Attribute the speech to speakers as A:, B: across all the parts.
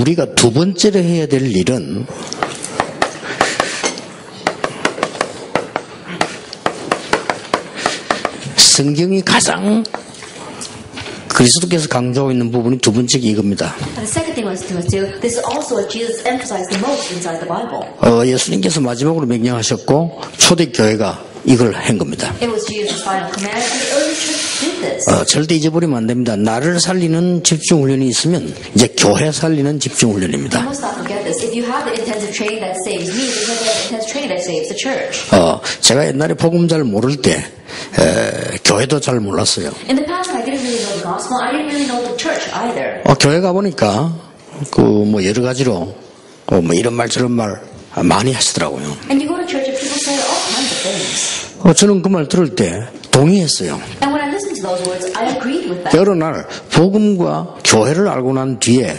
A: 우리가 두 번째로 해야 될 일은 성경이 가장 그리스도께서 강조하고 있는 부분이 두 번째가 이겁니다.
B: And the second thing was to do, this is also what Jesus emphasized the most inside the Bible.
A: 예수님께서 마지막으로 명령하셨고 초대교회가 이걸 한 겁니다.
B: It was Jesus' final command, and the early church did this.
A: 절대 잊어버리면 안 됩니다. 나를 살리는 집중훈련이 있으면 이제 교회 살리는 집중훈련입니다.
B: You must not forget this. If you have the intensive training that saves me, then you have the intensive training that saves the church.
A: 제가 옛날에 복음 잘 모를 때 교회도 잘 몰랐어요.
B: In the past, I didn't really know the gospel. I didn't really know the church either.
A: 교회 가보니까 뭐 여러 가지로 뭐 이런 말 저런 말 많이 하시더라고요.
B: And you go to church and people say all kinds of things.
A: 저는 그 말 들을 때 동의했어요.
B: And when I listened to those words, I agreed with them.
A: 여러 날 복음과 교회를 알고 난 뒤에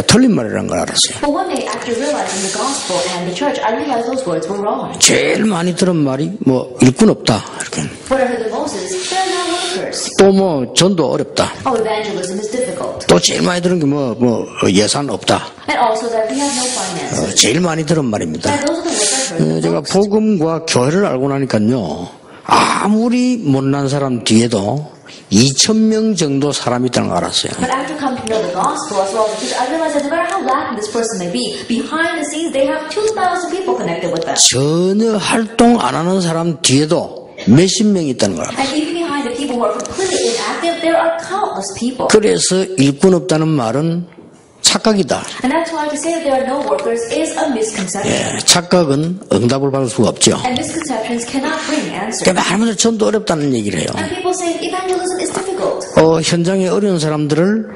A: 틀린 말이라는 걸 알았어요.
B: But one day, after realizing the gospel and the church, I realized those words were wrong.
A: 제일 많이 들은 말이 뭐 일꾼 없다 이렇게.
B: What I heard the most is, there are no workers.
A: 또 뭐 전도 어렵다.
B: Oh, evangelism is difficult.
A: 또 제일 많이 들은 게 뭐 예산 없다.
B: And also that we have no finances.
A: 제일 많이 들은 말입니다.
B: And those are the words I heard the
A: 제가
B: most.
A: 복음과 교회를 알고 나니까요. 아무리 못난 사람 뒤에도 2,000명 정도 사람이 있다는 걸 알았어요.
B: But after coming to know the gospel as well, I realized that no matter how lacking this person may be, behind the scenes they have 2,000 people connected with them.
A: 전혀 활동 안 하는 사람 뒤에도 몇십 명이 있다는 걸 알았어요.
B: And even behind the people who are completely inactive, there are countless people.
A: 그래서 일꾼 없다는 말은 착각이다.
B: And that's why to say that there are no workers is a misconception.
A: 착각은 응답을 받을 수가 없죠.
B: And misconceptions cannot bring answers.
A: 그러니까 많은 분들 전도 어렵다는 얘기를 해요.
B: And people say evangelism is difficult.
A: 현장에 어려운 사람들을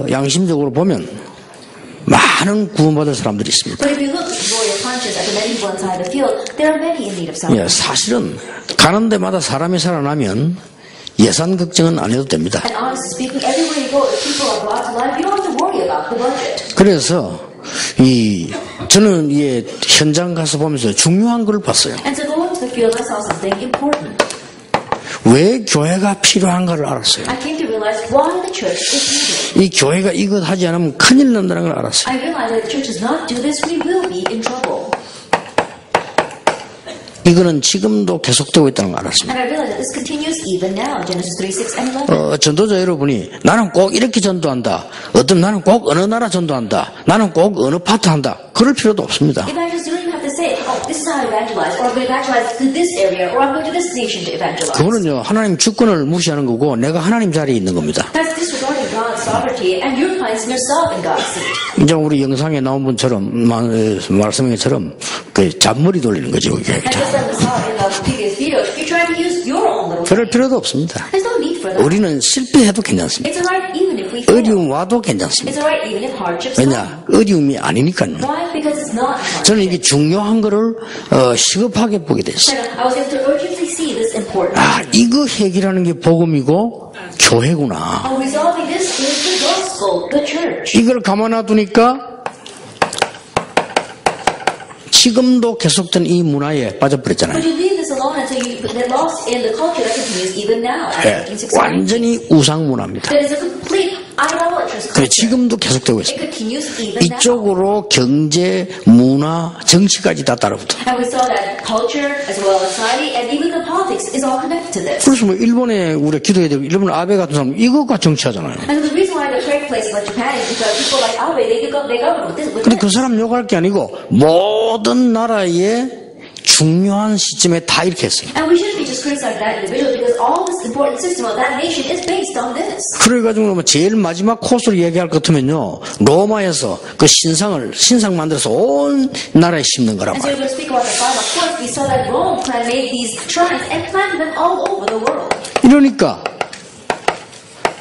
A: 양심적으로 보면 많은 구원받을 사람들이 있습니다.
B: But if you look before your conscience at the many people inside the field, there are many in need of salvation.
A: 사실은 가는 데마다 사람이 살아나면 예산 걱정은 안 해도 됩니다.
B: And honestly speaking, everywhere you go, if people are brought to life, you don't have to worry about the budget.
A: 그래서 저는 현장 가서 보면서 중요한 걸 봤어요.
B: And so going to the field, I saw something important.
A: 왜 교회가 필요한가를 알았어요.
B: I came to realize why the church is needed.
A: 이 교회가 이것 하지 않으면 큰일 난다는 걸 알았어요.
B: I realized that the church does not do this, we will be in trouble.
A: 이거는 지금도 계속되고 있다는 걸 알았습니다.
B: And I realized that this continues even now, Genesis 3, 6, and 11.
A: 전도자 여러분이 나는 꼭 이렇게 전도한다. 어떤 나는 꼭 어느 나라 전도한다. 나는 꼭 어느 파트 한다. 그럴 필요도 없습니다.
B: Evangelists don't even have to say, oh, this is how I evangelize, or I'm going to evangelize to this area, or I'm going to this nation to evangelize.
A: 그거는요 하나님 주권을 무시하는 거고 내가 하나님 자리에 있는 겁니다.
B: That's disregarding God's sovereignty, and you're placing yourself in God's seat.
A: 이제 우리 영상에 나온 분처럼 말씀한 것처럼 그 잔머리 돌리는 거죠. 그게.
B: And just like we saw in the previous video, you're trying to use your own little.
A: 그럴 필요도 없습니다.
B: There's no need for that.
A: 우리는 실패해도 괜찮습니다.
B: It's alright even if we fail.
A: 어려움 와도
B: It's
A: 괜찮습니다.
B: alright even if hardships come.
A: 왜냐? 어려움이 아니니까요.
B: Why? Because it's not hard.
A: 저는 이게 중요한 거를 시급하게 보게 됐어요.
B: I was able to urgently see this important.
A: 이거 해결하는 게 복음이고 교회구나.
B: Resolving this is the gospel, the church.
A: 이걸 가만놔두니까 지금도 계속된 이 문화에 빠져버렸잖아요.
B: But you leave this alone until you get lost in the culture that continues even now.
A: 완전히 우상 문화입니다.
B: That is a complete idolatrous
A: 그래
B: culture.
A: 지금도 계속되고
B: It
A: 있습니다.
B: continues even now.
A: 이쪽으로 경제, 문화, 정치까지 다 따라붙어.
B: And we saw that culture as well as society and even the politics is all connected to this.
A: 그래서 뭐 일본에 우리 기도해야 되고 일본 아베 같은 사람 이것과 정치하잖아요.
B: And the reason why the prayer place like Japan is because people like Abe, they govern with this. With
A: 근데 그
B: this.
A: 사람 욕할 게 아니고 모든 나라의 중요한 시점에 다 이렇게 했어요.
B: And we shouldn't be just criticizing that individual because all this important system of that nation is based on this.
A: 그래가지고 뭐 제일 마지막 코스를 얘기할 것 같으면요 로마에서 그 신상 만들어서 온 나라에 심는 거란
B: And so
A: 말이에요.
B: we're going to speak about the final course. We saw that Rome made these shrines and planted them all over the world.
A: 이러니까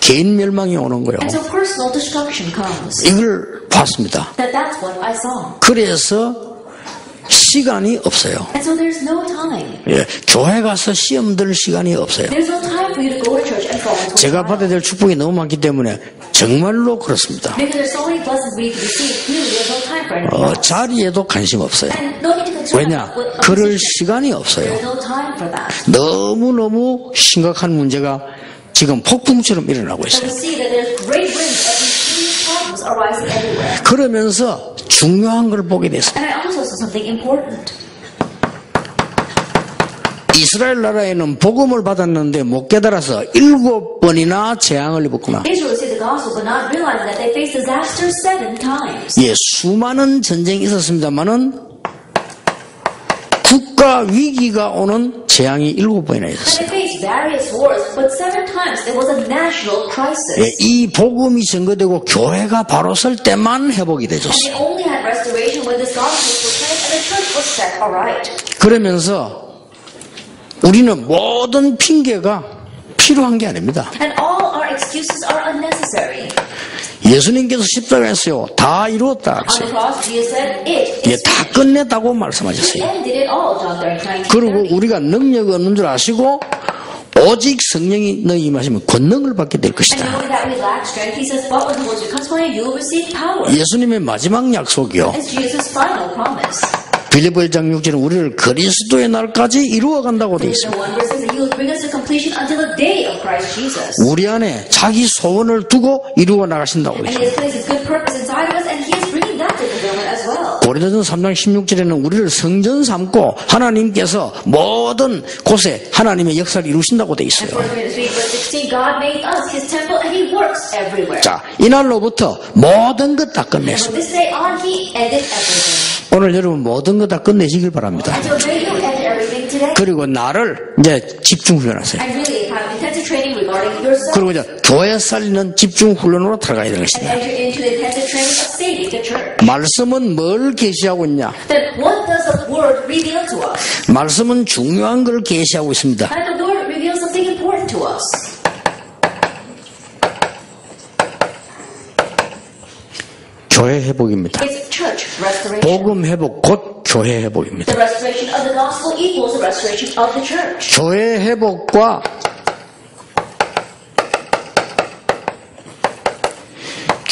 A: 개인 멸망이 오는 거예요.
B: And so personal destruction comes.
A: 이걸 봤습니다.
B: That's what I saw.
A: 그래서 시간이 없어요.
B: And so there's no time.
A: 교회 가서 시험 들 시간이 없어요.
B: There's no time for you to go to church and fall into
A: 제가 받아야 될 축복이 너무 많기 때문에 정말로 그렇습니다.
B: Because there's so many blessings we need to receive. Clearly, there's no time for anything else.
A: 자리에도 관심 없어요.
B: And no need to concern
A: 왜냐?
B: with
A: 그럴
B: opposition.
A: 시간이 없어요.
B: There's no time for that.
A: 너무너무 심각한 문제가 지금 폭풍처럼 일어나고
B: So
A: 있어요.
B: we see that there's great winds of these huge problems arising everywhere.
A: 그러면서 중요한 걸 보게 됐어요.
B: And I also saw something important.
A: 이스라엘 나라에는 복음을 받았는데 못 깨달아서 7번이나 재앙을 입었구나.
B: Israel received the gospel but not realizing that they faced disaster 7 times.
A: 예, 수많은 전쟁이 있었습니다만은 국가 위기가 오는 재앙이 7번이나
B: And
A: 있었어요.
B: they faced various wars, but 7 times there was a national crisis.
A: 예, 이 복음이 증거되고 교회가 바로 설 때만 회복이
B: And
A: 되졌어요.
B: they only had restoration when this gospel was proclaimed and the church was set aright.
A: 그러면서 우리는 모든 핑계가 필요한 게 아닙니다.
B: And all our excuses are unnecessary.
A: 예수님께서 십자가에서요, 다 이루었다.
B: On the cross, Jesus said, it
A: 예,
B: is
A: 다 끝냈다고
B: He
A: 말씀하셨어요.
B: ended it all, John 13:19.
A: 그리고 우리가 능력이 없는 줄 아시고 오직 성령이 너희 임하시면 권능을 받게 될
B: And
A: 것이다.
B: knowing that we lack strength, he says, but when the Holy Spirit comes upon you, you will receive power.
A: 예수님의 마지막 약속이요.
B: It's Jesus' final promise.
A: 빌립보 1장 6절은 우리를 그리스도의 날까지 이루어간다고 되어
B: The
A: 있습니다.
B: one verse says that he will bring us to completion until the day of Christ Jesus.
A: 우리 안에 자기 소원을 두고 이루어 나가신다고 되어
B: And
A: 있습니다.
B: he has placed his good purpose inside of us, and he is bringing that to fulfillment as well.
A: 고린도전 3장 16절에는 우리를 성전 삼고 하나님께서 모든 곳에 하나님의 역사를 이루신다고 되어 있어요.
B: 1 Corinthians 3 verse 16, God made us his temple, and he works everywhere.
A: 자, 이날로부터 모든 것 다
B: From
A: 끝냈습니다.
B: this day on, he ended everything.
A: 오늘 여러분 모든 것 다 끝내시길 바랍니다.
B: Until today, you ended everything today.
A: 그리고 나를 이제 집중 훈련하세요.
B: And really, have intensive training regarding yourself.
A: 그리고 이제 교회 살리는 집중 훈련으로 들어가야 될
B: And
A: 것입니다.
B: enter into the intensive training of saving the church.
A: 말씀은 뭘 계시하고 있냐?
B: Then what does the word reveal to us?
A: 말씀은 중요한 걸 계시하고 있습니다.
B: And the word reveals something important to us.
A: 교회 회복입니다.
B: It's church restoration.
A: 복음 회복 곧 교회 회복입니다.
B: The restoration of the gospel equals the restoration of the church.
A: 교회 회복과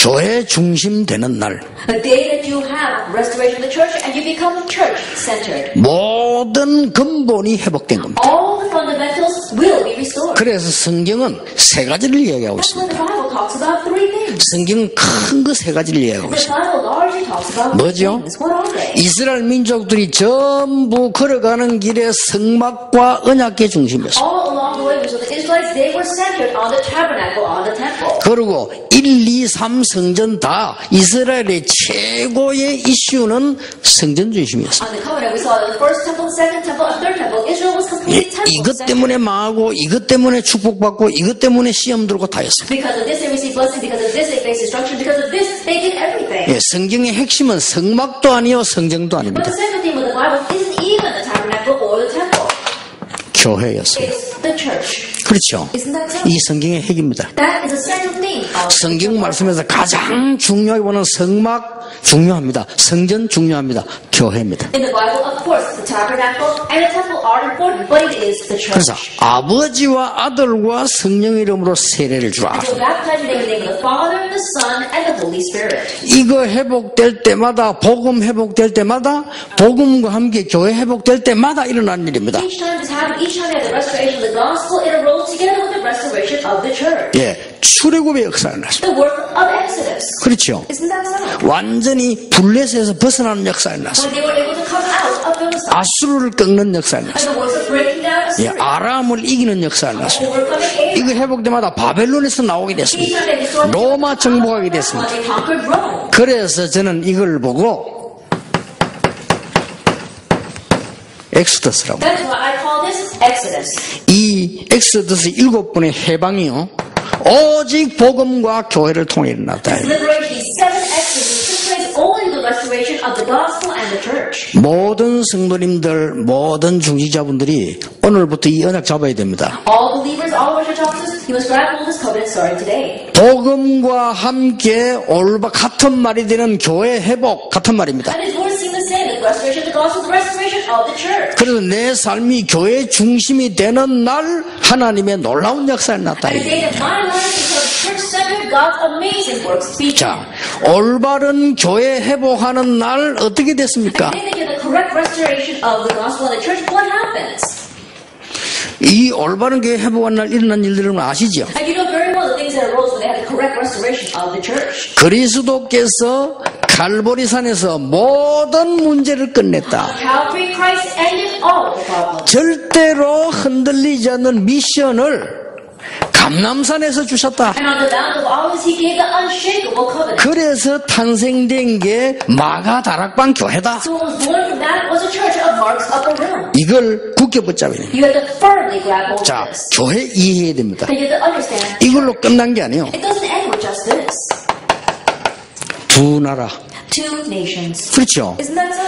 A: 교회 중심 되는 날
B: The day that you have restoration of the church and you become church-centered,
A: 모든 근본이 회복된 겁니다.
B: all the fundamentals will be restored.
A: 그래서 성경은 세 가지를 이야기하고
B: That's
A: 있습니다.
B: what the Bible talks about 3 things.
A: 성경은 큰 거 세 가지를 이야기하고
B: The
A: 있습니다.
B: Bible largely talks about
A: 뭐죠?
B: things. What are they?
A: 이스라엘 민족들이 전부 걸어가는 길에 성막과 언약궤 중심이었어요.
B: All along the way, so the Israelites, they were centered on the tabernacle, on the temple.
A: 그리고 1, 2, 3 성전 다 이스라엘의 최고의 이슈는 성전 중심이었어요.
B: On the covenant, we saw the first temple, the second temple, and third temple. Israel was completely
A: 이것
B: temple-centered.
A: 때문에 망하고 이것 때문에 축복받고 이것 때문에 시험 들고 다 했어요.
B: Because of this, they received blessing. Because of this, they faced destruction. Because of this, they did everything.
A: 예, 성경의 핵심은 성막도 아니요 성전도
B: But
A: 아닙니다.
B: the second thing with the Bible isn't even the tabernacle or the temple.
A: 교회였어요.
B: It's the church.
A: 그렇죠.
B: Isn't that so?
A: 이 성경의 핵입니다.
B: That is a central thing of
A: 성경 말씀에서 가장 중요하게 보는 성막 중요합니다. 성전 중요합니다. 교회입니다.
B: In the Bible, of course, the tabernacle and the temple are important, but it is the
A: 그래서
B: church.
A: 아버지와 아들과 성령의 이름으로 세례를 주라.
B: So baptize in the name of the Father, the Son, and the Holy Spirit.
A: 이거 회복될 때마다 복음 회복될 때마다 복음과 함께 교회 회복될 때마다 일어나는 일입니다.
B: Each time this happened, each time we had the restoration of the gospel, it arose together with the restoration of the church.
A: 예, 출애굽의 역사가 났습니다.
B: The work of Exodus.
A: 그렇죠.
B: Isn't that so?
A: 완전히 블레셋에서 벗어나는 역사가 났습니다.
B: When they were able to come out of Philistine.
A: 아수르를 꺾는 역사가 났습니다.
B: And the works of breaking down
A: 예,
B: Assyria.
A: 아람을 이기는 역사가 났습니다.
B: Overcoming
A: 이거
B: Abraham.
A: 회복 때마다 바벨론에서 나오게
B: Each
A: 됐습니다.
B: time they destroyed
A: 로마 정복하게 됐습니다.
B: They conquered Rome.
A: 그래서 저는 이걸 보고 엑소더스라고.
B: That's why I call this Exodus.
A: 이 엑소더스 7번의 해방이요, 오직 복음과 교회를 통해 일어났다.
B: Liberation, these 7 Exodus took place only with the restoration of the gospel and the church.
A: 모든 성도님들, 모든 중지자분들이 오늘부터 이 언약 잡아야 됩니다.
B: All believers, all of our church officers, you must grab hold of this covenant starting today.
A: 복음과 함께 같은 말이 되는 교회 회복 같은 말입니다.
B: And his words seem the same, the restoration of the gospel, the restoration of the church.
A: 그래서 내 삶이 교회 중심이 되는 날 하나님의 놀라운 역사가 났다.
B: And the day that my life becomes church-centered, God's amazing works begin.
A: 자, 올바른 교회 회복하는 날 어떻게 됐습니까?
B: And the day that you have the correct restoration of the gospel and the church, what happens?
A: 이 올바른 교회 회복한 날 일어난 일들은 아시죠?
B: And you know very well the things that arose when they had the correct restoration of the church.
A: 그리스도께서 갈보리산에서 모든 문제를 끝냈다.
B: Calvary, Christ ended all the problems.
A: 절대로 흔들리지 않는 미션을 감람산에서 주셨다.
B: And on the Mount of Olives, he gave the unshakable covenant.
A: 그래서 탄생된 게 마가 다락방 교회다.
B: So what was born from that was a church of Mark's upper room.
A: 이걸 굳게 붙잡아야 돼.
B: You have to firmly grab hold of
A: 자,
B: this.
A: 교회 이해해야 됩니다.
B: And you have to understand,
A: 이걸로 끝난 게 아니에요.
B: it doesn't end with just this.
A: 두 나라.
B: Two nations.
A: 그렇죠.
B: Isn't that so?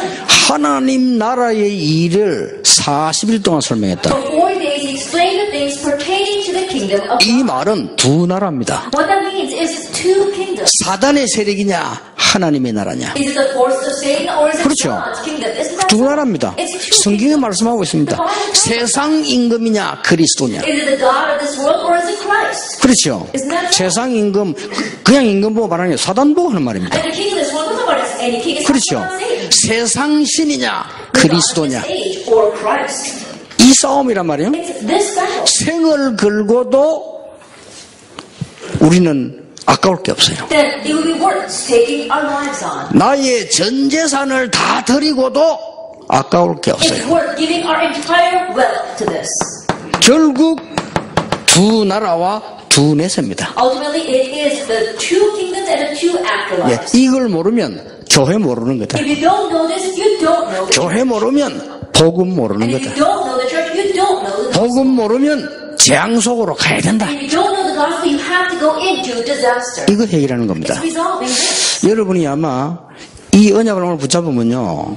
A: 하나님 나라의 일을 40일 동안 설명했다.
B: For 40 days, he explained the things pertaining to the kingdom of
A: 이
B: God.
A: 말은 두 나라입니다.
B: What that means is two kingdoms.
A: 사단의 세력이냐 하나님의 나라냐.
B: Is it the forces of Satan or is it
A: 그렇죠.
B: God's kingdom? Isn't that
A: 두
B: so?
A: 나라입니다.
B: It's two
A: 성경에
B: kingdoms.
A: 말씀하고 있습니다. 세상 임금이냐 그리스도냐.
B: Is it the God of this world or is it Christ?
A: 그렇죠. 세상 임금 그냥 임금 보고 말하는 게 사단 보고 하는 말입니다.
B: And the king of this world, what about any king? It's
A: 그렇죠.
B: not Satan.
A: 세상 신이냐
B: The God of
A: 그리스도냐.
B: this age or Christ.
A: 이 싸움이란 말이에요.
B: It's this battle.
A: 생을 걸고도 우리는 아까울 게 없어요.
B: Then it would be worth taking our lives on.
A: 나의 전 재산을 다 드리고도 아까울 게
B: It's
A: 없어요.
B: worth giving our entire wealth to this.
A: 결국 두 나라와 두 내세입니다.
B: Ultimately, it is the two kingdoms and the two
A: 예,
B: afterlives.
A: 이걸 모르면 교회 모르는 거다.
B: If you don't know this, you don't know the
A: 교회
B: church.
A: 모르면 복음 모르는
B: And if
A: 거다.
B: you don't know the church, you don't know the gospel.
A: 복음 모르면 재앙 속으로 가야 된다.
B: If you don't know the gospel, you have to go into disaster.
A: 이거 해결하는 겁니다.
B: It's resolving this.
A: 여러분이 아마 이 언약을 오늘 붙잡으면요,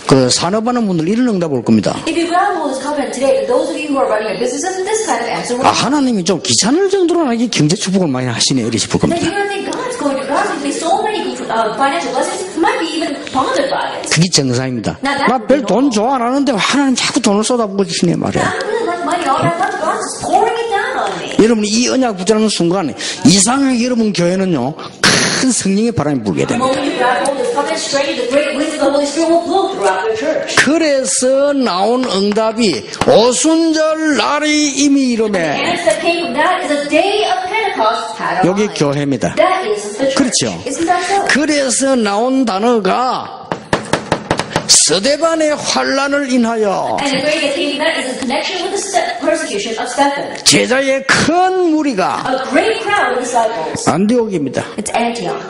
A: 그 산업하는 분들 이런 응답 올 겁니다.
B: If you grab hold of this covenant today, those of you who are running a business, this kind of answer will
A: 아, 하나님이 좀 귀찮을 정도로 나에게 경제 축복을 많이 하시네, 이렇게 싶을
B: then
A: 겁니다.
B: you're going to think God's going to be so many financial blessings, you might be even bothered by it.
A: 그게 정상입니다. 나 별 돈 좋아 안 하는데 하나님 자꾸 돈을 쏟아부어 주시네 말이야.
B: I really like money all that time. God's just pouring it down on me.
A: 여러분이 이 언약 붙잡는 순간 이상하게 여러분 교회는요, 큰 성령의 바람이 불게
B: The
A: 됩니다.
B: moment you grab hold of this covenant, straight the great winds of the Holy Spirit will blow throughout your church.
A: 그래서 나온 응답이 오순절 날이 이미
B: The
A: 이름에
B: answer that came from that is a day of Pentecost had
A: 여기
B: arrived.
A: 교회입니다.
B: That is the church.
A: 그렇죠.
B: Isn't that so?
A: 그래서 나온 단어가 스데반의 환란을 인하여
B: And the great that came from that is in connection with the persecution of Stephen.
A: 제자의 큰 무리가
B: A great crowd of disciples.
A: 안디옥입니다.
B: It's Antioch.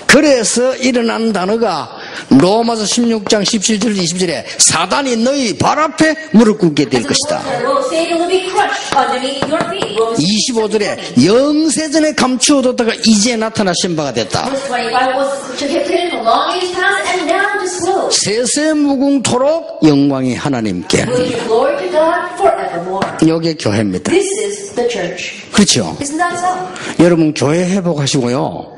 A: 그래서 일어난 단어가 로마서 16장 17절 20절에 사단이 너희 발 앞에 무릎 꿇게 될 것이다.
B: Satan will be crushed underneath your feet. Romans
A: 25절에 영세전에 감추어뒀다가 이제 나타나신 바가 됐다.
B: Verse 25 was to have hidden for long ages past and now disclosed.
A: 세세무궁토록 영광이 하나님께.
B: Will give glory to God forevermore.
A: 여기에 교회입니다.
B: This is the church.
A: 그렇죠?
B: Isn't that so?
A: 여러분 교회 회복하시고요.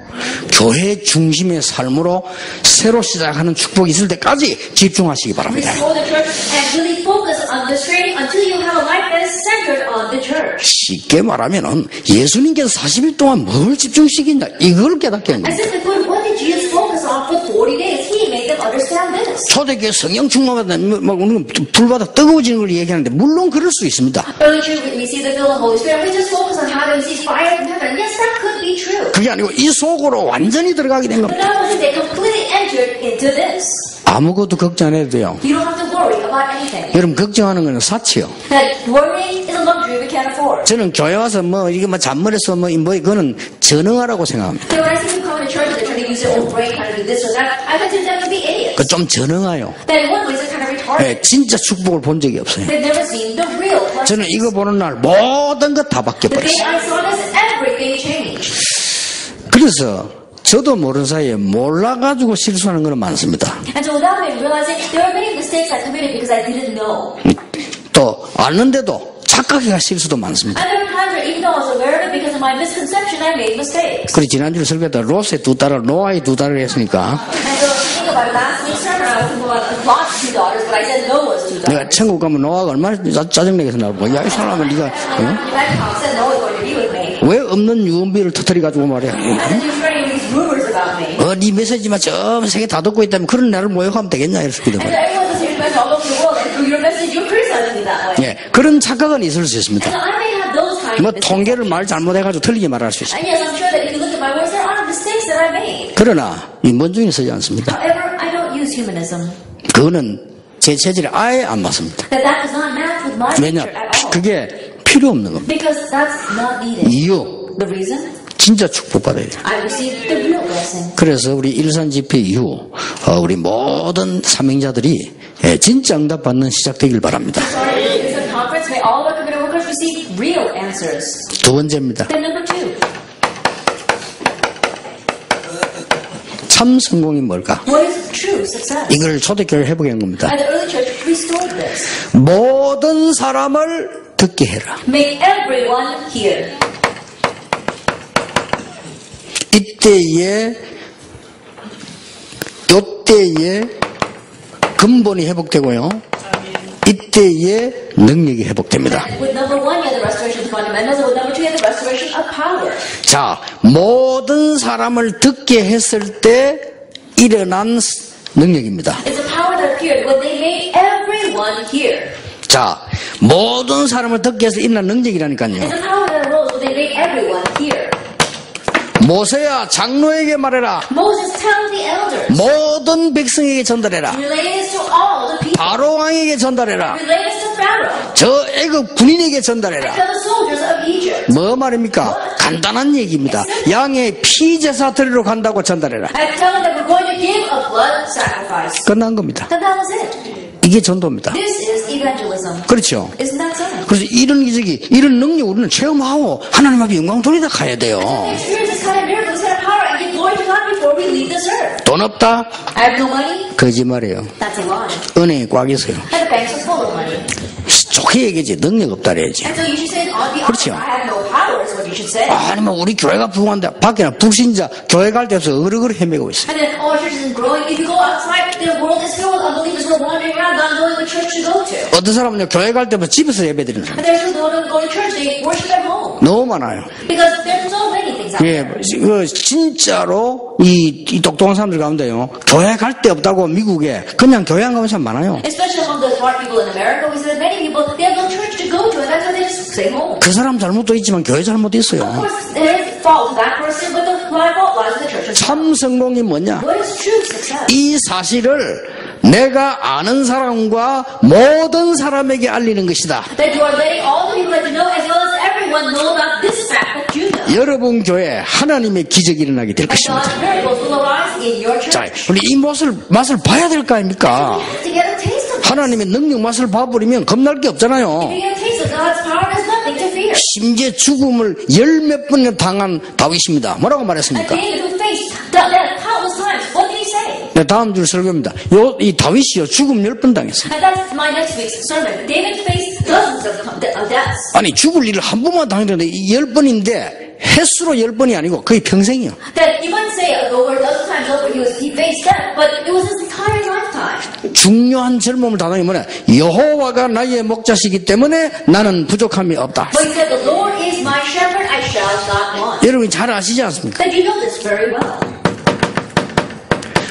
A: 교회 중심의 삶으로 새로 시작하는 축복이 있을 때까지 집중하시기 바랍니다.
B: Restore the church and really focus on this training until you have a life that is centered on the church.
A: 쉽게 말하면은 예수님께서 40일 동안 뭘 집중시킨다 이걸 깨닫게 한
B: I
A: 겁니다.
B: simply put, what did Jesus focus on for 40 days? He made them understand this.
A: 초대교회 성령 충만받아 막 우리는 불받아 뜨거워지는 걸 얘기하는데 물론 그럴 수 있습니다.
B: Early church, we see the fill of the Holy Spirit. We just focus on how to receive fire from heaven. Yes, that could be true.
A: 그게 아니고 이 속으로 완전히 들어가게 된
B: But
A: 겁니다.
B: not only they completely entered into this.
A: 아무것도 걱정 안 해도 돼요.
B: You don't have to worry about anything.
A: 여러분 걱정하는 거는 사치요.
B: That worrying is a luxury we can't afford.
A: 저는 교회 와서 뭐 이게 뭐 잔머리서 뭐 그거는 전능하라고 생각합니다.
B: So when I see people come to church and they're trying to use their own brain, trying to do this or that, I consider them to be idiots.
A: 좀 전능해요.
B: Then in one way, they're kind of retarded.
A: 예, 진짜 축복을 본 적이 없어요.
B: They've never seen the real blessings.
A: 저는 이거 보는 날 모든 것 다
B: The day
A: 바뀌어버렸어요.
B: I saw this, everything changed.
A: 그래서 저도 모르는 사이에 몰라가지고 실수하는 건 많습니다.
B: And so without me realizing, there were many mistakes I committed because I didn't know.
A: 또 알는데도 착각해가 실수도 많습니다.
B: And there were times where even though I was aware of it, because of my misconception, I made mistakes.
A: 그리고 지난주에 설교 때 롯의 두 딸을 노아의 두 딸을 했으니까
B: And so think about last week's sermon, I was thinking about Lot's two daughters, but I said Noah's two daughters.
A: 내가 천국 가면 노아가 얼마나 짜증내게서 나보고 야 이 사람은 네가
B: And my mom said Noah's going to be with me.
A: 왜 없는 유언비를 터뜨려가지고 말이야.
B: And then she was spreading these rumors about me.
A: 네 메시지만 전 세계 다 듣고 있다면 그런 나를 모욕하면 되겠냐 이랬을
B: And
A: 거든.
B: so everyone was hearing all over the world, and through your message, you're criticizing me that way.
A: 예, 그런 착각은 있을 수 있습니다.
B: And so I may have those kind
A: 뭐 통계를 말 잘못해가지고 틀리게 말할 수 있어요.
B: And yes, I'm sure that if you look at my words, there are mistakes that I made.
A: 그러나 이 원중에 서지 않습니다.
B: However, I don't use humanism.
A: 그거는 제 체질에 아예 안 맞습니다.
B: That does not match with my
A: 왜냐?
B: nature at all.
A: 그게 필요 없는 겁니다.
B: Because that's not needed.
A: 이유
B: The reason?
A: 진짜 축복받아야 돼요.
B: I received the real blessing.
A: 그래서 우리 일산 집회 이후 우리 모든 사명자들이 진짜 응답받는 시작되길 바랍니다.
B: Starting this conference, may all of our committed workers receive real answers.
A: 두 번째입니다.
B: Then number 2.
A: 참 성공이 뭘까?
B: What is true success?
A: 이걸 초대교회 회복해 한 겁니다.
B: And the early church restored this.
A: 모든 사람을 듣게 해라.
B: Make everyone hear.
A: 이때에 근본이 회복되고요. 이때에 능력이 회복됩니다.
B: With number 1, you have the restoration of fundamentals, and with number 2, you have the restoration of power.
A: 자, 모든 사람을 듣게 했을 때 일어난 능력입니다.
B: It's a power that appeared when they made everyone hear.
A: 자, 모든 사람을 듣게 해서 일어난 능력이라니까요.
B: It's a power that arose when they made everyone hear.
A: 모세야 장로에게 말해라.
B: Moses tells the elders,
A: 모든 백성에게 전달해라.
B: relay this to all the people,
A: 바로 왕에게 전달해라.
B: relay this to Pharaoh,
A: 저 애굽 군인에게 전달해라.
B: tell the soldiers of Egypt.
A: 뭐 말입니까? 간단한 얘기입니다. 양의 피제사 드리러 간다고 전달해라.
B: And tell them that we're going to give a blood sacrifice.
A: 끝난 겁니다.
B: Then that was it.
A: 이게 전도입니다.
B: This is evangelism.
A: 그렇죠?
B: Isn't that so?
A: 그래서 이런 기적이, 이런 능력 우리는 체험하고 하나님 앞에 영광 돌리다 가야 돼요.
B: Experience this kind of miracle, this kind of power, and give glory to God before we leave this earth.
A: 돈 없다?
B: I have no money.
A: 거짓말이에요.
B: That's a lie.
A: 은행에 꽉 있어요.
B: And the banks are full of money.
A: 좋게 얘기하지. 능력 없다 그래야지.
B: And so you should say, on the
A: 그렇죠.
B: opposite, I have no power is what you should say.
A: 아니면 우리 교회가 부흥한데 밖에는 불신자 교회 갈 데 없어 어르르 헤매고 있어요.
B: And then, oh, our church isn't growing. If you go outside, the world is filled with unbelievers who are wandering around, not knowing what church to go to.
A: 어떤 사람은요 교회 갈 때면 집에서 예배드리는 사람
B: And there's people who don't go to church, they worship at home.
A: 너무 많아요.
B: Because there's so many things out
A: 예,
B: there.
A: 진짜로 이 똑똑한 사람들 가운데요 교회 갈 데 없다고 미국에 그냥 교회 안 가는 사람 많아요.
B: Especially among the smart people in America, we see that many people, they have no church to go to, and that's why they just stay home.
A: 그 사람 잘못도 있지만 교회 잘못도
B: Of
A: 있어요.
B: course, there is fault with that person, but the fault lies with the church as well.
A: 참 성공이 뭐냐?
B: What is true success?
A: 이 사실을 내가 아는 사람과 모든 사람에게 알리는 것이다.
B: That you are letting all the people that you know, as well as everyone, know about this fact that you know.
A: 여러분 교회에 하나님의 기적이 일어나게 될
B: And
A: 것입니다.
B: God's miracles will arise in your
A: 자,
B: church.
A: 우리 이 맛을 봐야 될 거 아닙니까?
B: You have to get a taste of it.
A: 하나님의 능력 맛을 봐버리면 겁날 게 없잖아요.
B: If you get a taste of God's power, there's nothing to fear.
A: 심지어 죽음을 10몇 번이나 당한 다윗입니다. 뭐라고
B: And
A: 말했습니까?
B: David who faced death countless times, what did he say?
A: 네, 다음 줄 설교입니다. 이 다윗이요 죽음 10번 당했어요.
B: And that's my next week's sermon. David faced dozens of deaths.
A: 아니 죽을 일을 한 번만 당했는데 10번인데 횟수로 10번이 아니고 거의 평생이요.
B: That you might say over a dozen times over he faced death, but it was his entire lifetime.
A: 중요한 젊음을 다 당해 뭐냐? 여호와가 나의 목자시기 때문에 나는 부족함이 없다.
B: But he said, the Lord is my shepherd, I shall not want.
A: 여러분이 잘 아시지 않습니까?
B: That you know this very well.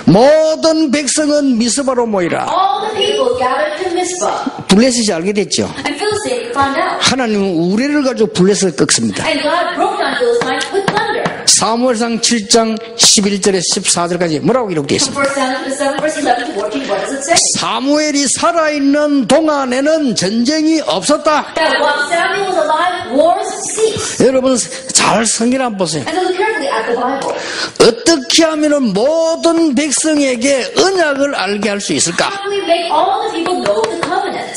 A: 모든 백성은 미스바로 모이라.
B: All the people gathered to Mizpah.
A: 블레셋이 알게 됐죠.
B: And Philistine found out.
A: 하나님은 우레를 가지고 블레셋을 꺾습니다.
B: And God broke down Philistine with thunder.
A: 사무엘상 7장 11절에 14절까지 뭐라고 기록되어 있습니다.
B: From 1 Samuel 7 verse 11 to 14, what does it say?
A: 사무엘이 살아있는 동안에는 전쟁이 없었다.
B: That while Samuel was alive, wars ceased.
A: 여러분 잘 성경 한번 보세요.
B: And look carefully at the Bible.
A: 어떻게 하면 모든 백성에게 언약을 알게 할 수 있을까?
B: How do we make all the people know the covenant?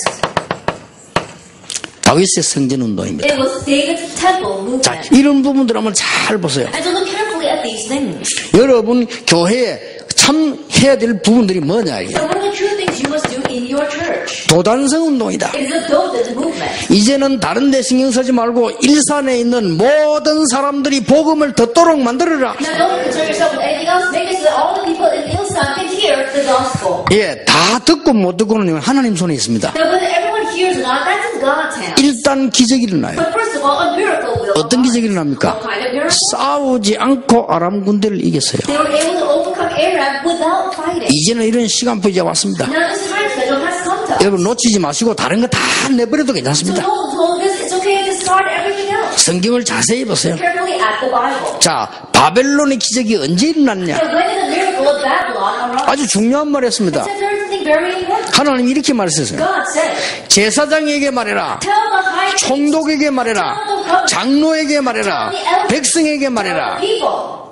A: 다윗의 성전운동입니다.
B: It was David's temple
A: 자,
B: movement.
A: 이런 부분들 한번 잘 보세요.
B: And so look carefully at these things.
A: 여러분 교회에 참 해야 될 부분들이 뭐냐 이게.
B: So what are the true things you must do in your church?
A: 도단성 운동이다.
B: It is a Dothan movement.
A: 이제는 다른 데 신경 쓰지 말고 일산에 있는 모든 사람들이 복음을 듣도록 만들어라.
B: Now don't concern yourself with anything else. Make it so that all the people in Hillsong can hear the gospel.
A: 예, 다 듣고 못 듣고는 하나님 손에 있습니다.
B: Now whether everyone hears or not, that's in God's hands.
A: 일단 기적이 일어나요.
B: But first of all, a miracle will
A: 어떤 기적이
B: arise.
A: 일어납니까?
B: What kind of miracle?
A: 싸우지 않고 아람 군대를 이겼어요.
B: They were able to overcome Aram without fighting.
A: 이제는 이런 시간표 이제 왔습니다.
B: Now this time schedule has come to us.
A: 여러분 놓치지 마시고 다른 거 다 내버려도
B: So
A: 괜찮습니다.
B: don't hold this. It's okay to discard everything else.
A: 성경을 자세히 보세요.
B: Carefully at the Bible.
A: 자, 바벨론의 기적이 언제 일어났냐?
B: So when did the miracle of Babylon arise?
A: 아주 중요한 말 했습니다.
B: It says there is something very important.
A: 하나님이 이렇게 말했어요.
B: God said,
A: 제사장에게 말해라.
B: tell the high priest,
A: 총독에게 말해라. 장로에게 말해라. 백성에게 말해라.
B: people,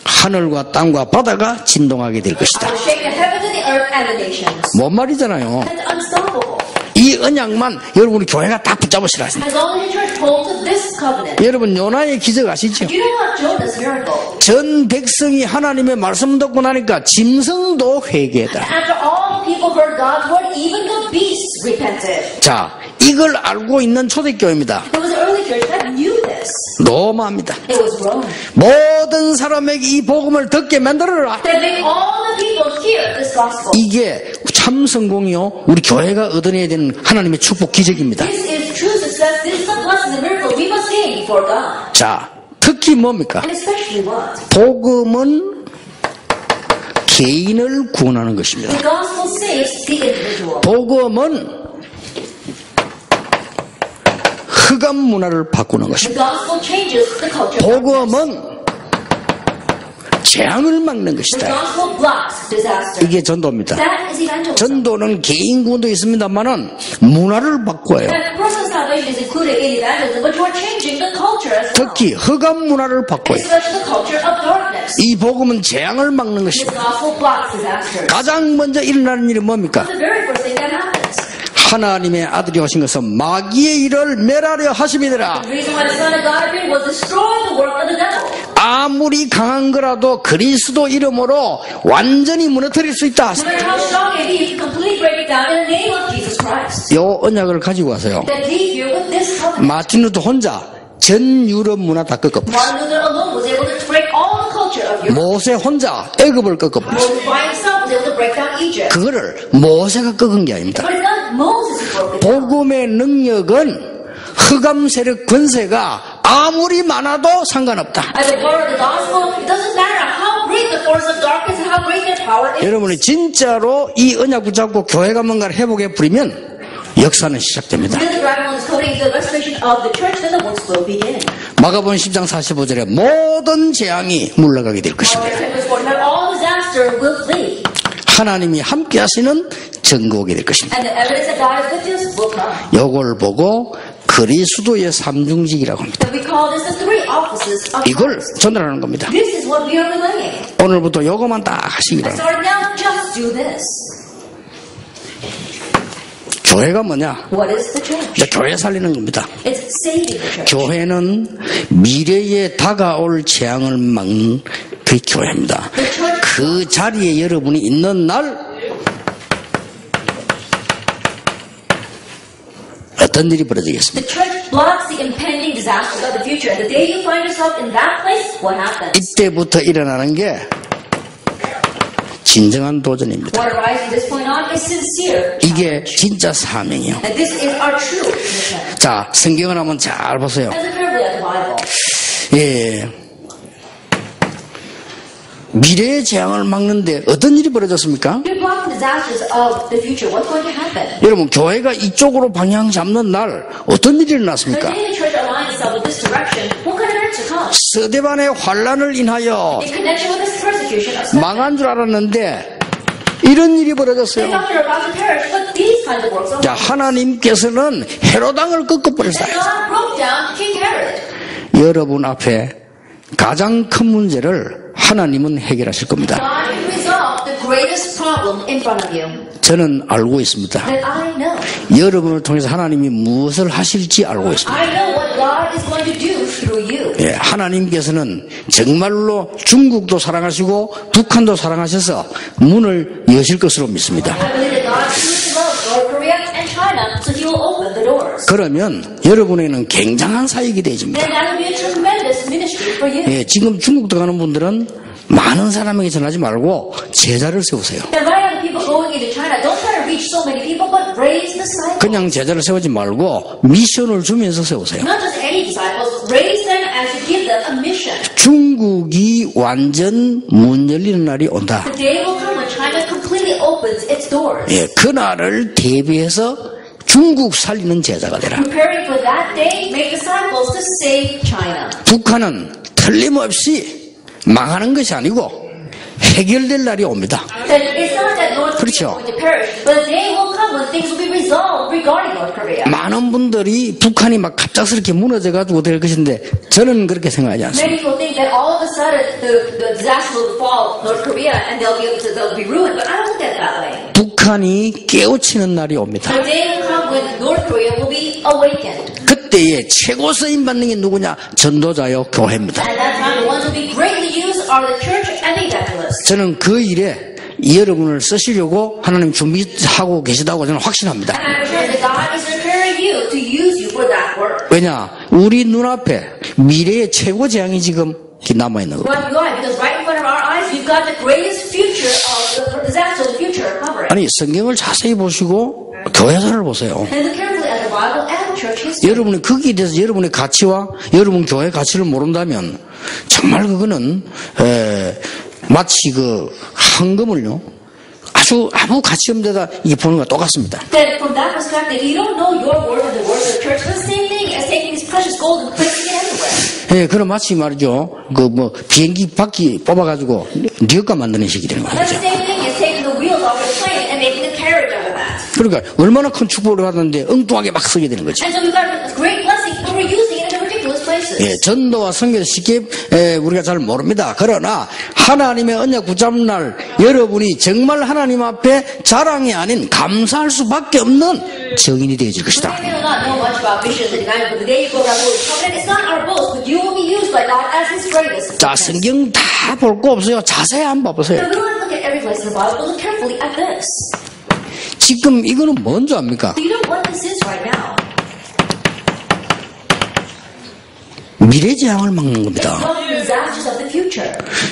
A: 하늘과 땅과 바다가 진동하게 될
B: I
A: 것이다.
B: will shake the heavens and the earth and the nations.
A: 뭔 말이잖아요.
B: That's unstoppable.
A: 이 언약만 여러분이 교회가 다 붙잡으시라.
B: As long as the church holds to this covenant.
A: 여러분 요나의 기적 아시죠?
B: You know what Jonah's miracle?
A: 전 백성이 하나님의 말씀 듣고 나니까 짐승도 회개했다.
B: After all the people heard God's word, even the beasts repented.
A: 자, 이걸 알고 있는 초대교회입니다.
B: There was an early church that knew this.
A: 로마입니다.
B: It was Rome.
A: 모든 사람에게 이 복음을 듣게 만들어라.
B: That made all the people hear this gospel.
A: 이게 참 성공이요. 우리 교회가 얻어내야 되는 하나님의 축복 기적입니다.
B: This is true success. This is the blessing, the miracle we must gain before God.
A: 자, 특히 뭡니까?
B: And especially what?
A: 복음은 개인을 구원하는 것입니다.
B: The gospel saves the individual.
A: 복음은 흑암 문화를 바꾸는 것입니다.
B: The gospel changes the culture.
A: 복음은 재앙을 막는
B: The
A: 것이다.
B: gospel blocks disaster.
A: 이게 전도입니다.
B: That is evangelism.
A: 전도는 개인 구원도 있습니다만은 문화를 바꿔요.
B: And personal salvation is included in evangelism, but you are changing the culture as well.
A: 특히 흑암 문화를 바꿔요.
B: Especially the culture of darkness.
A: 이 복음은 재앙을 막는
B: This
A: 것입니다.
B: gospel blocks disaster.
A: 가장 먼저 일어나는 일이 뭡니까?
B: The very first thing that happens.
A: 하나님의 아들이 오신 것은 마귀의 일을 멸하려 하심이더라.
B: The reason why the Son of God appeared was destroy the work of the devil.
A: 아무리 강한 거라도 그리스도 이름으로 완전히 무너뜨릴 수 있다.
B: No matter how strong it be, you can completely break it down in the name of Jesus Christ.
A: 요 언약을 가지고 와서요.
B: That leave you with this covenant.
A: 마틴 루터 혼자 전 유럽 문화 다 꺾어버렸어요.
B: Martin Luther alone was able to break all the culture of Europe.
A: 모세 혼자 애굽을 꺾어버렸어요.
B: Moses by himself was able to break down Egypt.
A: 그거를 모세가 꺾은 게 아닙니다.
B: But it's not Moses who broke it down.
A: 복음의 능력은 흑암 세력 권세가 아무리 많아도 상관없다.
B: As a part of the gospel, it doesn't matter how great the force of darkness and how great their power is.
A: 여러분이 진짜로 이 언약 붙잡고 교회가 뭔가를 회복해 부리면 역사는 시작됩니다.
B: When the revival is coming, the restoration of the church, then the works will begin.
A: 마가복음 10장 45절에 모든 재앙이 물러가게 될 것입니다.
B: All disaster will flee.
A: 하나님이 함께 하시는 증거가 될 것입니다.
B: And the evidence that God is with us will come.
A: 이걸 보고 그리스도의 삼중직이라고 합니다.
B: And we call this the three offices of
A: 이걸
B: Christ.
A: 전달하는 겁니다.
B: This is what we are relaying.
A: 오늘부터 이거만 딱 하시기
B: And
A: 바랍니다.
B: so now just do this.
A: 교회가 뭐냐?
B: What is the church?
A: 이제 교회 살리는 겁니다.
B: It's saving the church.
A: 교회는 미래에 다가올 재앙을 막는 그 교회입니다. 그 자리에 여러분이 있는 날 어떤 일이 벌어지겠습니까?
B: The church blocks the impending disasters of the future. And the day you find yourself in that place, what happens?
A: 이때부터 일어나는 게 진정한 도전입니다.
B: What arises from this point on is sincere.
A: 이게 진짜 사명이에요.
B: And this is our true mission.
A: 자, 성경을 한번 잘 보세요.
B: As a carefully at the Bible.
A: 예. 미래의 재앙을 막는데 어떤 일이 벌어졌습니까?
B: You're blocking disasters of the future. What's going to happen?
A: 여러분, 교회가 이쪽으로 방향 잡는 날 어떤 일이
B: The
A: 일어났습니까?
B: day the church aligns itself with this direction, what kind of events will come?
A: 서대반의 환란을 인하여
B: In connection with this persecution of Stephen,
A: 망한 줄 알았는데 이런 일이
B: they
A: 벌어졌어요.
B: thought they were about to perish, but these kinds of works are
A: 자, 하나님께서는 헤로당을 꺾어버렸어요.
B: And God broke down King Herod.
A: 여러분 앞에 가장 큰 문제를 하나님은 해결하실 겁니다.
B: God can resolve the greatest problem in front of you.
A: 저는 알고 있습니다.
B: That I know.
A: 여러분을 통해서 하나님이 무엇을 하실지 알고 있습니다.
B: I know what God is going to do through you.
A: 예, 하나님께서는 정말로 중국도 사랑하시고 북한도 사랑하셔서 문을 여실 것으로 믿습니다.
B: I believe that God chooses to love North Korea and China, so He will open the doors.
A: 그러면 여러분에게는 굉장한 사역이 되집니다.
B: Then that will be a tremendous ministry for you.
A: 예, 지금 중국도 가는 분들은 많은 사람에게 전하지 말고 제자를 세우세요.
B: And right now, the people going into China, don't try to reach so many people, but raise disciples.
A: 그냥 제자를 세우지 말고 미션을 주면서 세우세요.
B: Not just any disciples, raise them as you give them a mission.
A: 중국이 완전 문 열리는 날이 온다.
B: The day will come when China completely opens its doors.
A: 예, 그날을 대비해서 중국 살리는 제자가 되라.
B: Preparing for that day, make disciples to save China.
A: 북한은 틀림없이 망하는 것이 아니고 해결될 날이 옵니다.
B: That it's not that North Korea
A: 그렇죠.
B: is going to perish, but the day will come when things will be resolved regarding North Korea.
A: 많은 분들이 북한이 막 갑작스럽게 무너져가지고 될 것인데 저는 그렇게 생각하지 않습니다.
B: Many people think that all of a sudden the disaster will befall North Korea and they'll be ruined, but I don't look at it that way.
A: 북한이 깨우치는 날이 옵니다.
B: The day will come when North Korea will be awakened.
A: 그때에 최고 쓰임 받는 게 누구냐? 전도자요 교회입니다.
B: At that time, the ones who will be greatly used are the church and the evangelists.
A: 저는 그 일에 여러분을 쓰시려고 하나님 준비하고 계시다고 저는 확신합니다.
B: And I'm sure that God is preparing you to use you for that work.
A: 왜냐? 우리 눈앞에 미래의 최고 재앙이 지금 남아있는 거예요.
B: Why? Because right in front of our eyes, we've got the greatest future of the disaster of the future hovering.
A: 아니 성경을 자세히 보시고 교회사를 보세요.
B: And look carefully at the Bible and the church history.
A: 여러분이 거기에 대해서 여러분의 가치와 여러분 교회 가치를 모른다면 정말 그거는 마치 그 황금을요 아무 가치 없는 데다 이게 보는 거와 똑같습니다.
B: That from that perspective, you don't know your worth and the worth of the church. It's the same thing as taking this precious gold and placing it everywhere.
A: 예, 그럼 마치 말이죠. 그 뭐 비행기 바퀴 뽑아가지고 리어카 만드는 식이 되는
B: That's
A: 거죠.
B: the same thing as taking the wheels off the plane and making a carriage out of that.
A: 그러니까 얼마나 큰 축복을 받았는데 엉뚱하게 막 쓰게 되는 거죠.
B: And so we've got a great blessing, but we're using it in ridiculous places.
A: 예, 전도와 선교를 쉽게 우리가 잘 모릅니다. 그러나 하나님의 언약 붙잡는 날 여러분이 정말 하나님 앞에 자랑이 아닌 감사할 수밖에 없는 증인이 되어질 것이다.
B: We may not know much about missions and evangelists, but the day you go that Holy Covenant, it's not our boast, but you will be used by God as His greatest.
A: 자, 성경 다 볼 거 없어요. 자세히 한번 봐보세요.
B: Now, we don't look at every place in the Bible, but look carefully at this.
A: 지금 이거는 뭔지 압니까?
B: Do you know what this is right now?
A: 미래 재앙을 막는 겁니다.
B: It's the disasters of the future.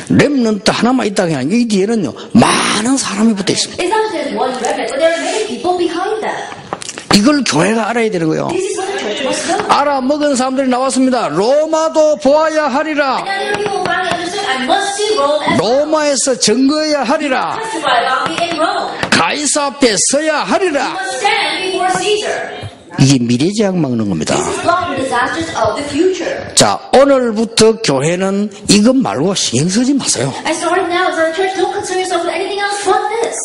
A: 렘넌트 하나만 있다가 아니라 이 뒤에는요 많은 사람이 붙어 있습니다.
B: It's not that there's one remnant, but there are many people behind that.
A: 이걸 교회가 알아야 되는 거예요.
B: This is what the church must know.
A: 알아먹은 사람들이 나왔습니다. 로마도 보아야 하리라.
B: And then people finally understood, I must see Rome as
A: 로마에서 증거해야 하리라.
B: testify about me in Rome.
A: 가이사 앞에 서야
B: I
A: 하리라.
B: must stand before Caesar.
A: 이게 미래 재앙 막는 겁니다.
B: This is blocking the disasters of the future.
A: 자, 오늘부터 교회는 이것 말고 신경 쓰지 마세요.
B: And starting now, as a church, don't concern yourself with anything else but this.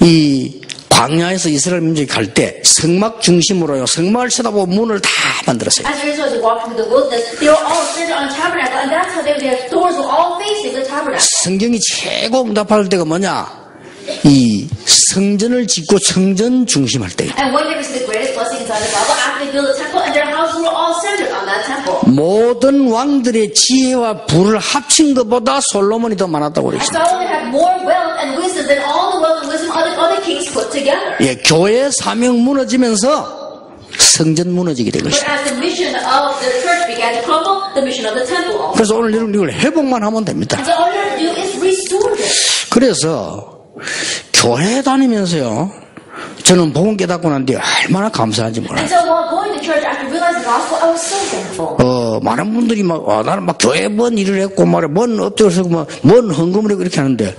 A: 이 광야에서 이스라엘 민족이 갈 때 성막 중심으로요. 성막을 쳐다보고 문을 다 만들었어요.
B: As Israel was walking through the wilderness, they were all centered on the tabernacle, and that's how their doors were all facing the tabernacle.
A: 성경이 최고 응답할 때가 뭐냐? 이 성전을 짓고 성전 중심할 때.
B: And when they received the greatest blessing inside the Bible, after they built the temple, and their houses were all centered on that temple.
A: 모든 왕들의 지혜와 부를 합친 것보다 솔로몬이 더 많았다고
B: And
A: 그랬습니다.
B: Solomon had more wealth and wisdom than all the wealth and wisdom of the other kings put together.
A: 예, 교회 사명 무너지면서 성전 무너지게 된
B: But
A: 것이다.
B: as the mission of the church began to crumble, the mission of the temple also.
A: 그래서 오늘 여러분 이걸 회복만 하면 됩니다.
B: And so all you have to do is restore this.
A: 그래서 교회 다니면서요. 저는 복음 깨닫고 난 뒤에 얼마나 감사한지 몰라요.
B: And so while going to church, after realizing the gospel, I was so thankful.
A: 많은 분들이 막, 나는 막 교회에 뭔 일을 했고, 뭔 업적을 쓰고, 뭔 헌금을 했고, 이렇게 하는데,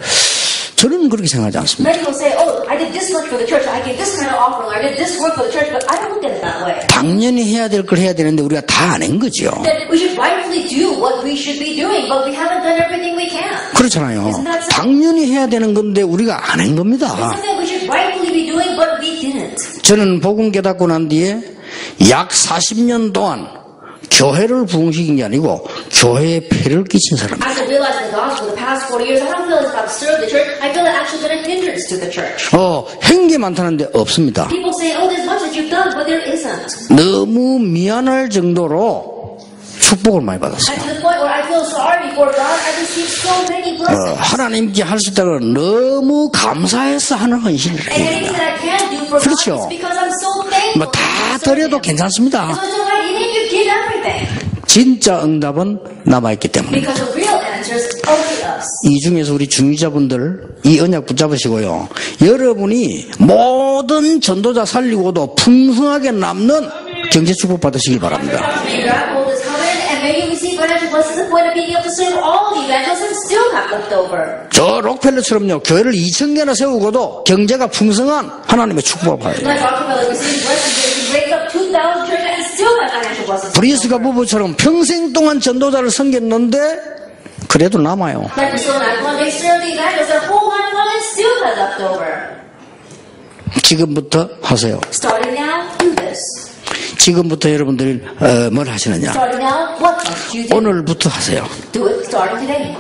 A: 저는 그렇게 생각하지 않습니다.
B: Many people say, oh, I did this much for the church, I gave this kind of offering, I did this work for the church, but I don't look at it that way.
A: 당연히 해야 될 걸 해야 되는데, 우리가 다 안 한 거죠.
B: That we should rightfully do what we should be doing, but we haven't done everything we can.
A: 그렇잖아요. 당연히 해야 되는 건데, 우리가 안 한 겁니다.
B: Something we should rightfully be doing, but we didn't.
A: 저는 복음 깨닫고 난 뒤에 약 40년 동안 교회를 부흥시킨 게 아니고 교회에 폐를 끼친 사람.
B: After realizing the gospel for the past 40 years, I don't feel as if I've served the church. I feel it's actually been a hindrance to the church.
A: 한 게 많다는데 없습니다.
B: People say, oh, there's much that you've done, but there isn't.
A: 너무 미안할 정도로 축복을 많이 받았어요.
B: And to the point where I feel sorry before God, I received so many blessings.
A: 하나님께 할 수 있다는 너무 감사해서 하는 헌신을
B: And
A: 해야
B: anything
A: 됩니다.
B: that I can do for God
A: 그렇죠.
B: is because I'm so thankful.
A: 뭐 다 드려도 괜찮습니다.
B: So it's alright, even if you give everything.
A: 진짜 응답은 남아있기 때문에.
B: Because the real answers await us.
A: 이 중에서 우리 중위자분들 이 언약 붙잡으시고요. 여러분이 모든 전도자 살리고도 풍성하게 남는 경제 축복 받으시길 바랍니다.
B: May God hold this covenant and may you receive financial financial blessings, the point of being able to serve all the evangelists and still have left over.
A: 저 록펠러처럼요, 교회를 2,000개나 세우고도 경제가 풍성한 하나님의 축복을 받아요.
B: Like Rockefeller received blessings, they raised up 2,000 churches and still have financial blessings.
A: 브리스가 부부처럼 평생 동안 전도자를 섬겼는데 그래도 남아요.
B: Like Priscilla and Aquila, they served the evangelists their whole life long and still have left over.
A: 지금부터 하세요.
B: Starting now, do this.
A: 지금부터 여러분들이 뭘 하시느냐?
B: Starting now, what must you do?
A: 오늘부터 하세요.
B: Do it starting today.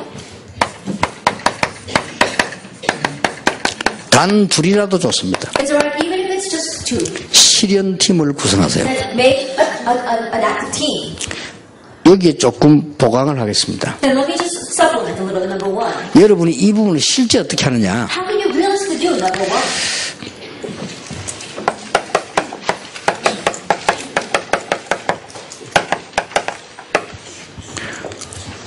A: 단 둘이라도 좋습니다.
B: It's alright, even if it's just two.
A: 실현팀을 구성하세요.
B: Then make an active team.
A: 여기에 조금 보강을 하겠습니다.
B: Then let me just supplement a little bit number one.
A: 여러분이 이 부분을 실제 어떻게 하느냐?
B: How can you realistically do number one?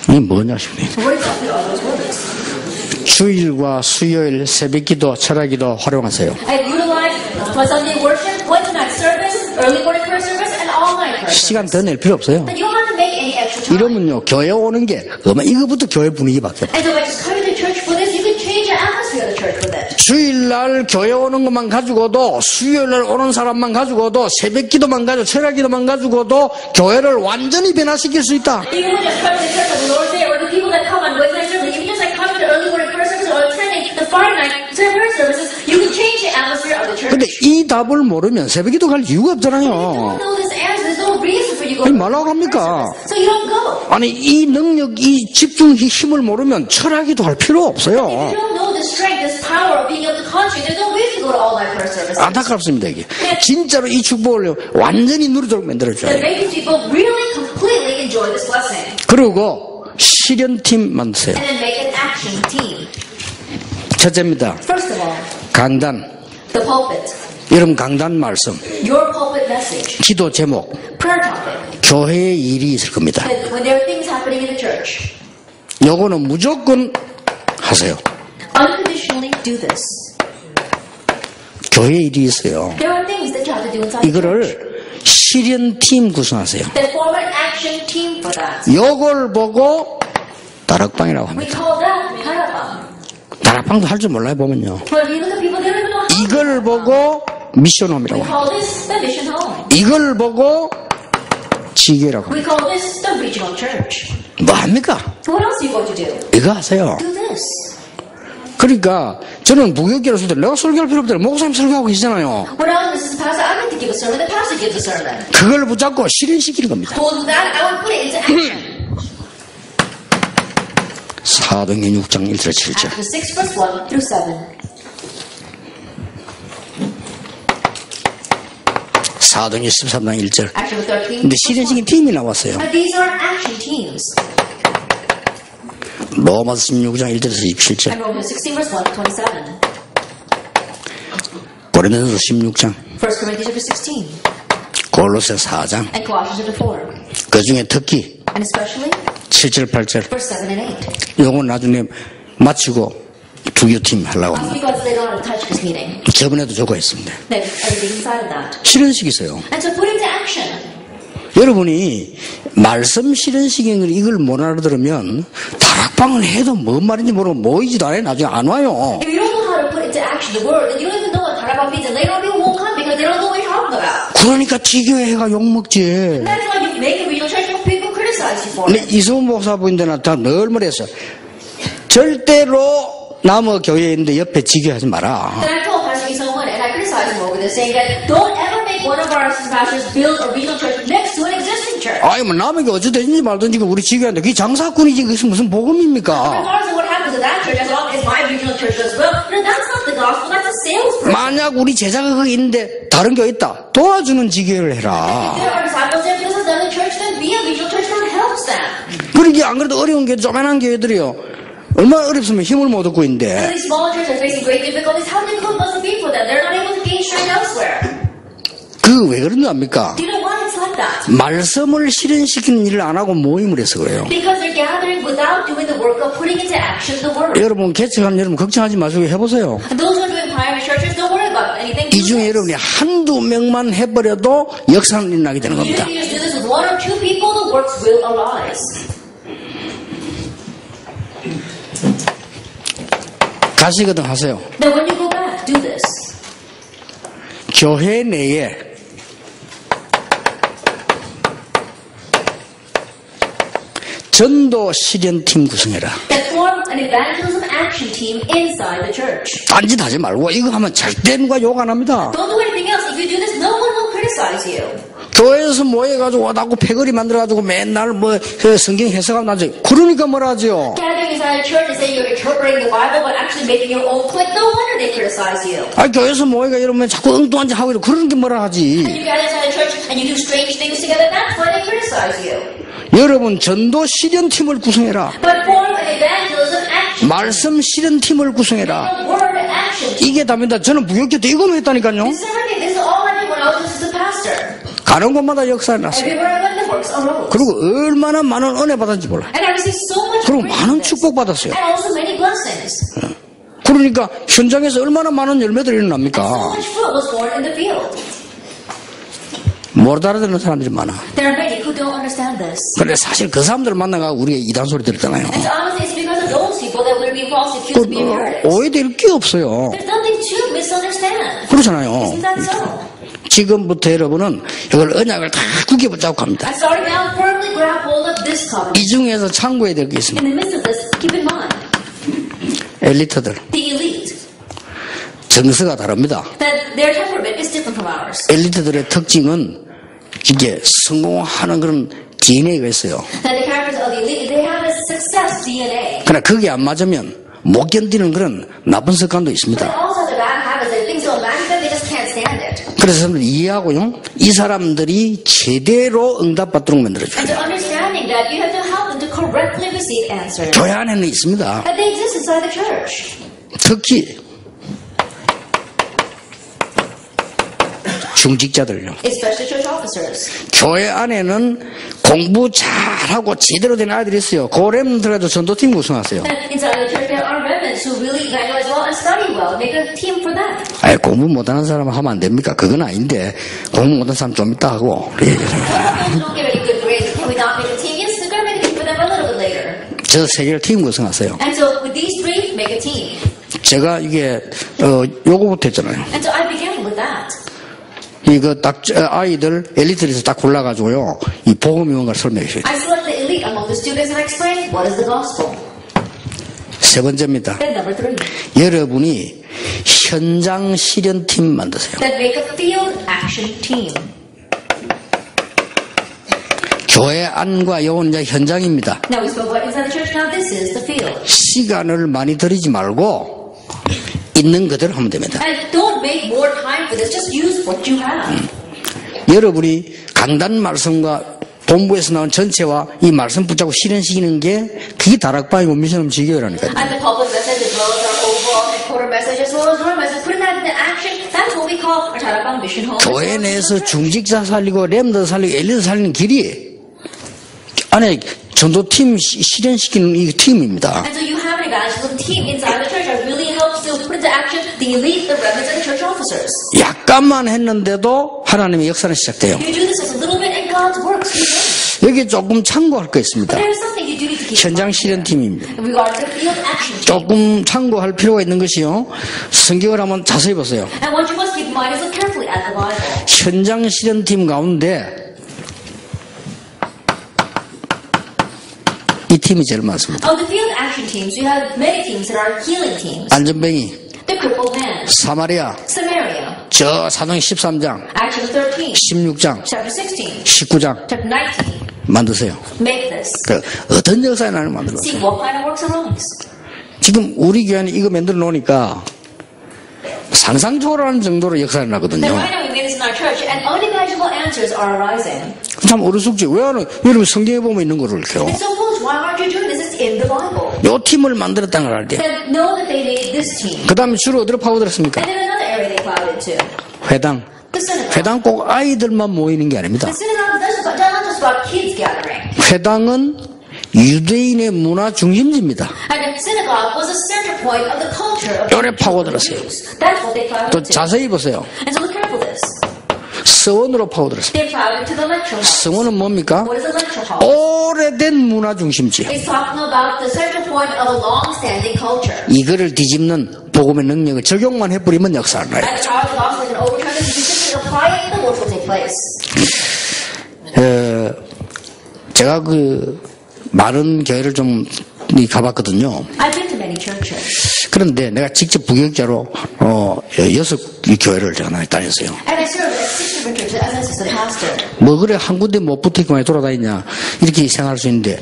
A: 이게 뭐냐 싶네요.
B: What exactly are those words?
A: 주일과 수요일 새벽기도, 철학기도 활용하세요.
B: And utilize for Sunday worship, Wednesday night service, early morning prayer service, and all night prayer service.
A: 시간 더 낼 필요 없어요.
B: But you don't have to make any extra time.
A: 이러면요, 교회 오는 게 이거부터 교회 분위기 바뀌어요.
B: And so by just coming to church for this, you can change the atmosphere of the church with it.
A: 주일날 교회 오는 것만 가지고도, 수요일날 오는 사람만 가지고도, 새벽기도만 가지고, 철학기도만 가지고도 교회를 완전히 변화시킬 수 있다.
B: You can just come to the church on the Lord's Day, or the people that come on Wednesday night service, you can just like come to the early morning prayer service or attending the Friday night prayer services, you can change the atmosphere of the church.
A: 근데 이 답을 모르면 새벽기도 갈 이유가
B: If you don't
A: 없잖아요.
B: know this answer, there's no reason for you to go
A: 아니,
B: to
A: 말라고
B: prayer
A: 합니까?
B: service. So you don't go.
A: 아니, 이 능력, 이 집중 힘을 모르면 철학기도 할 필요
B: If
A: 없어요.
B: you don't know the strength, this power of being able to concentrate, there's no reason to go to all night prayer services.
A: 안타깝습니다, 이게. 진짜로 이 축복을 완전히 누리도록 만들어줘야
B: That
A: 돼요.
B: makes people really completely enjoy this blessing.
A: 그리고 실현팀 만드세요.
B: And then make an action team.
A: 첫째입니다.
B: First of all,
A: 강단.
B: the pulpit.
A: 여러분 강단 말씀.
B: Your pulpit message.
A: 기도 제목.
B: Prayer topic.
A: 교회의 일이 있을 겁니다.
B: That when there are things happening in the church,
A: 요거는 무조건 하세요.
B: unconditionally do this.
A: 교회의 일이 있어요.
B: There are things that you have to do inside the church.
A: 이거를 실현팀 구성하세요.
B: Then form an action team for that.
A: 요걸 보고 다락방이라고
B: We
A: 합니다.
B: call that Karabang.
A: 다락방도 할 줄 몰라요, 보면요.
B: But if you look at people, they don't even know how.
A: 이걸 보고 미션홈이라고
B: We
A: 합니다.
B: call this the mission home.
A: 이걸 보고 지교라고 합니다.
B: We call this the regional church.
A: 뭐 합니까?
B: So what else are you going to do?
A: 이거 하세요.
B: Do this.
A: 그러니까 저는 무교계로 쓸 때 내가 설교할 필요 없잖아요. 목사님 설교하고 계시잖아요.
B: When I was Mrs. Pastor, I don't have to give a sermon. The pastor gives a sermon.
A: 그걸 붙잡고 실현시키는 겁니다.
B: Hold that, I want to put it into action.
A: 사도행전 6장 1절 7절.
B: Acts 6 verse 1 through 7.
A: 사도행전 13장 1절.
B: Action 13.
A: 근데 실현시킨 팀이 나왔어요.
B: But these are action teams.
A: 로마서 16장 1절에서 27절.
B: And Romans 16 verse 1 to 27.
A: 고린도전서 16장.
B: 1 Corinthians chapter 16.
A: 골로새 4장.
B: And Colossians chapter 4.
A: 그 중에 특히
B: And especially
A: 7절 8절.
B: verse 7 and 8.
A: 요건 나중에 마치고 두교팀 하려고
B: I'll
A: 합니다.
B: speak about it later on in touch this meeting.
A: 저번에도 저거 했습니다.
B: Then everything inside of that.
A: 실현시키세요.
B: And to put into action.
A: 여러분이 말씀 실현시키는 걸 이걸 못 알아들으면 다락방을 해도 뭔 말인지 모르고 모이지도 않아요. 나중에 안 와요.
B: If you don't know how to put into action the word, then you don't even know what Tarabang means, and later on people won't come because they don't know what you're talking about.
A: 그러니까 지교회가 욕먹지.
B: That's why you make a regional church and people criticize you for
A: 근데
B: it.
A: 이소문 목사부인들한테 늘 말했어. 절대로 남의 교회에 있는데 옆에 지교하지 마라.
B: Then I told Pastor Isoman, and I criticized him over this, saying that don't ever make one of our assistant pastors build a regional church next to an existing church.
A: 아이 뭐 남에게 어찌되든지 말든지 우리 지교회인데 그게 장사꾼이지 그게 무슨 복음입니까?
B: Regardless of what happens to that church, as long as my regional church does well, then that's not the gospel, that's a sales person.
A: 만약 우리 제자가 거기 있는데 다른 교회 있다 도와주는 지교회를 해라.
B: If there are disciples there because of another church, then be a regional church that helps them.
A: 그러게 안 그래도 어려운 게 조그만한 교회들이요. 얼마나 어렵으면 힘을 못 얻고
B: So
A: 있는데
B: these smaller churches are facing great difficulties. How difficult must it be for them? They're not able to gain strength elsewhere.
A: 그 왜 그런지 압니까?
B: Do you know why it's like that?
A: 말씀을 실현시키는 일을 안 하고 모임을 해서 그래요.
B: Because they're gathering without doing the work of putting into action the word.
A: 여러분 개척하는 여러분 걱정하지 마시고 해보세요.
B: And those who are doing primary churches, don't worry about anything.
A: 이 중에 여러분이 한두 명만 해버려도 역사는 일어나게 되는
B: Even
A: 겁니다.
B: if you just do this with one or two people, the works will arise.
A: 가시거든 하세요.
B: Now when you go back, do this.
A: 교회 내에 전도 실현팀 구성해라.
B: That form an evangelism action team inside the church.
A: 딴짓하지 말고 이거 하면 절대 누가 욕 안 합니다.
B: Don't do anything else. If you do this, no one will criticize you.
A: 교회에서 모여가지고 와다고 패거리 만들어가지고 맨날 뭐 성경 해석하고 나지. 그러니까 뭐라지요.
B: Gathering inside a church and saying you're interpreting the Bible, but actually making your own clique. No wonder they criticize you.
A: 아 교회에서 모여가 이러면 자꾸 엉뚱한 짓 하고 이러고 그러는 게 뭐라 하지.
B: And you gather inside a church and you do strange things together. That's why they criticize you.
A: 여러분 전도 실현팀을 구성해라.
B: But form an evangelism action.
A: 말씀 실현팀을 구성해라.
B: A word action team.
A: 이게 답니다. 저는 무역교 때 이거만 했다니까요.
B: This is everything. This is all I did when I was just a pastor.
A: 가는 곳마다 역사가 났어요.
B: Everywhere I went, the works arose.
A: 그리고 얼마나 많은 은혜 받았는지 몰라.
B: And I received so much
A: 그리고
B: grace
A: 많은
B: from this.
A: 축복 받았어요.
B: And also many blessings.
A: 그러니까 현장에서 얼마나 많은 열매들이
B: So
A: 일어납니까?
B: much fruit was born in the field.
A: 못 알아듣는 사람들이 많아.
B: There are many who don't understand this.
A: 근데 사실 그 사람들을 만나가 우리가 이단 소리 들었잖아요.
B: And honestly, it's because of those people that we're being falsely accused of being heretics.
A: 오해될 게 없어요.
B: There's nothing to misunderstand.
A: 그렇잖아요.
B: Isn't that so?
A: 지금부터 여러분은 이걸 언약을 다 굳게 붙잡고 갑니다.
B: And starting now, firmly grab hold of this covenant.
A: 이 중에서 참고해야 될 게 있습니다.
B: In the midst of this, keep in mind,
A: 엘리트들
B: the elite,
A: 정서가 다릅니다.
B: that their temperament is different from ours.
A: 엘리트들의 특징은 이게 성공하는 그런 DNA가 있어요.
B: That the characters of the elite, they have a success DNA.
A: 그러나 그게 안 맞으면 못 견디는 그런 나쁜 습관도
B: But they
A: 있습니다.
B: also have the bad habits that things don't match them, they just can't stand it.
A: 그래서 사람들 이해하고요. 이 사람들이 제대로 응답받도록 만들어줘야
B: And
A: 돼요.
B: to understanding that, you have to help them to correctly receive answers.
A: 교회 안에는 있습니다.
B: That they exist inside the church.
A: 특히 중직자들요.
B: Especially church officers.
A: 교회 안에는 공부 잘하고 제대로 된 아이들이 있어요. 고렘들에도 전도팀 구성하세요.
B: And inside the church, there are remnants who really evangelize well and study well. Make a team for that.
A: 아예 공부 못하는 사람 하면 안 됩니까? 그건 아닌데 공부 못하는 사람 좀 이따 하고. 예.
B: Those who don't give any good grades, can we not make a team? Yes, we're going to make a team for them a little bit later.
A: 저 세 개를 팀 구성하세요.
B: And so with these three, make a team.
A: 제가 이게 요거부터 했잖아요.
B: And so I began with that.
A: 이거 딱 아이들 엘리트에서 딱 골라가지고요. 이 복음이 뭔가를 설명해 줘요.
B: I select the elite among the students and I explain what is the gospel.
A: 세 번째입니다.
B: Then number 3,
A: 여러분이 현장 실현팀 만드세요.
B: that make a field action team.
A: 교회 안과 영혼 이제 현장입니다.
B: Now we spoke about inside the church. Now this is the field.
A: 시간을 많이 들이지 말고 있는 그대로 하면 됩니다.
B: And don't make more time for this. Just use what you have.
A: 여러분이 강단 말씀과 본부에서 나온 전체와 이 말씀 붙잡고 실현시키는 게 그게 다락방이고 미션음 지교회라니까요.
B: And the public message as well as our overall headquarter message as well as our message. Putting that into action, that's what we call our Tarabang Mission Home.
A: 교회 내에서 중직자 살리고 렘더 살리고 엘리트 살리는 길이 안에 전도팀 실현시키는 이 팀입니다.
B: And so you have an evangelism team inside the church that really helps to put into action the elite, the remnants, and the church officers.
A: 약간만 했는데도 하나님의 역사는 시작돼요.
B: You do this just a little bit and God's works begin.
A: 여기 조금 참고할 거 있습니다.
B: But there's something you do need to keep in
A: 현장
B: mind.
A: 실현팀입니다.
B: Regarding the field action team.
A: 조금 참고할 필요가 있는 것이요. 성경을 한번 자세히 보세요.
B: And what you must keep in mind is look carefully at the Bible.
A: 현장 실현팀 가운데 이 팀이 제일 많습니다.
B: Of the field action teams, we have many teams that are healing teams.
A: 안전뱅이,
B: The crippled man,
A: 사마리아,
B: Samaria,
A: 저 사도행 13장,
B: Actions 13,
A: 16장,
B: chapter 16,
A: 19장
B: chapter 19.
A: 만드세요.
B: Make this.
A: 그 어떤 역사에 나를 만들어.
B: See what kind of works arise.
A: 지금 우리 교회는 이거 만들어 놓으니까 상상 초월하는 정도로 역사가
B: Then
A: 나거든요.
B: right now we made this in our church, and unimaginable answers are arising.
A: 참 어리숙지. 왜 하는? 여러분 성경에 보면 있는 거를 이렇게요.
B: It's so foolish. Why aren't you doing this? It's in the Bible.
A: 요 팀을 만들었다는 걸 알때.
B: Then know that they made this team.
A: 그 다음에 주로 어디로 파고들었습니까?
B: And then another area they plowed into.
A: 회당.
B: The synagogue.
A: 회당 꼭 아이들만 모이는 게 아닙니다.
B: The synagogue is not just about kids gathering.
A: 회당은 유대인의 문화 중심지입니다.
B: And the synagogue was a center point of the culture of
A: 요래
B: the
A: 파고들었어요.
B: Jews. That's what they plowed
A: 또
B: into.
A: 자세히 보세요.
B: And so look careful this.
A: 서원으로 파고들었습니다.
B: They plowed into the lecture hall.
A: 서원은 뭡니까?
B: What is a lecture hall?
A: 오래된 문화 중심지.
B: It's talking about the central point of a long-standing culture.
A: 이거를 뒤집는 복음의 능력을 적용만 해버리면 역사를 나요.
B: And the power of the gospel can overturn this. If you simply apply it, the work will take place.
A: 제가 많은 교회를 좀 가봤거든요.
B: I've been to many churches.
A: 그런데 내가 직접 부교육자로 6 교회를 제가 다녔어요.
B: And I served at 6 different churches as an assistant pastor.
A: 뭐 그래 한 군데 못 붙어있고 많이 돌아다니냐 이렇게 생각할 수 있는데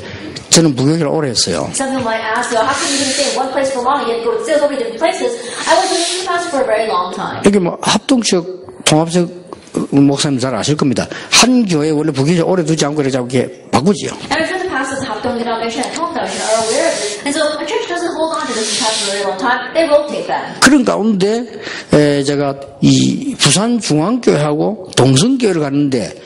A: 저는 부교육을 오래 했어요.
B: Some people might ask, how come you didn't stay in one place for long and yet go to so many different places? I was a youth pastor for a very long time.
A: 이게 뭐 합동적 통합적 목사님 잘 아실 겁니다. 한 교회 원래 부교육 오래 두지 않고 이렇게 바꾸지요.
B: And I'm sure the pastors of Hapdong denomination and Home denomination are aware of this. And so a church doesn't hold on to this pastor for a very long time. They rotate them.
A: 그런 가운데 제가 이 부산중앙교회하고 동성교회를 갔는데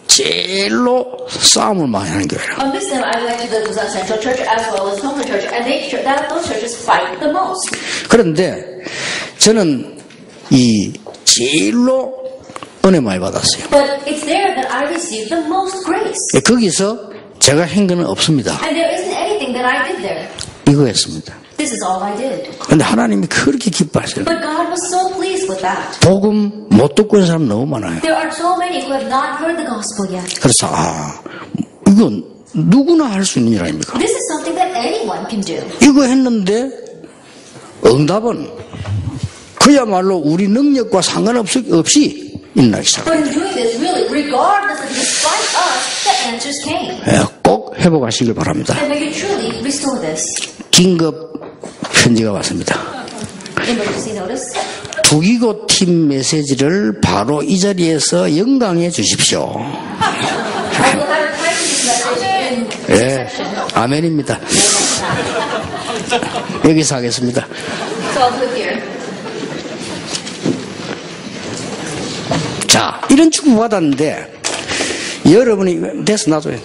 A: 제일로 싸움을 많이 하는 교회라.
B: On this time, I went to the Busan Central Church as well as Home Church, and those churches fight the most.
A: 그런데 저는 이 제일로 은혜 많이 받았어요.
B: But it's there that I received the most grace.
A: 거기서 제가 한 거는 없습니다.
B: And there isn't anything that I did there.
A: 이거였습니다.
B: This is all I did.
A: 그런데 하나님이 그렇게 기뻐하셔요.
B: But God was so pleased with that.
A: 복음 못 듣고 있는 사람 너무 많아요.
B: There are so many who have not heard the gospel yet.
A: 그래서 이건 누구나 할 수 있는 일 아닙니까?
B: This is something that anyone can do.
A: 이거 했는데 응답은 그야말로 우리 능력과 상관없이 일어나기 시작합니다.
B: But in doing this, really, regardless of despite us, the answers came.
A: 꼭 회복하시길 바랍니다.
B: And may you truly restore this.
A: 긴급 편지가 왔습니다.
B: Emergency notice.
A: 두기고 팀 메시지를 바로 이 자리에서 영광해 주십시오.
B: I will have time for this message in
A: 예,
B: section.
A: 아멘입니다. 여기서 하겠습니다.
B: So I'll put here.
A: 자, 이런 축복 받았는데 여러분이 됐어 놔둬요.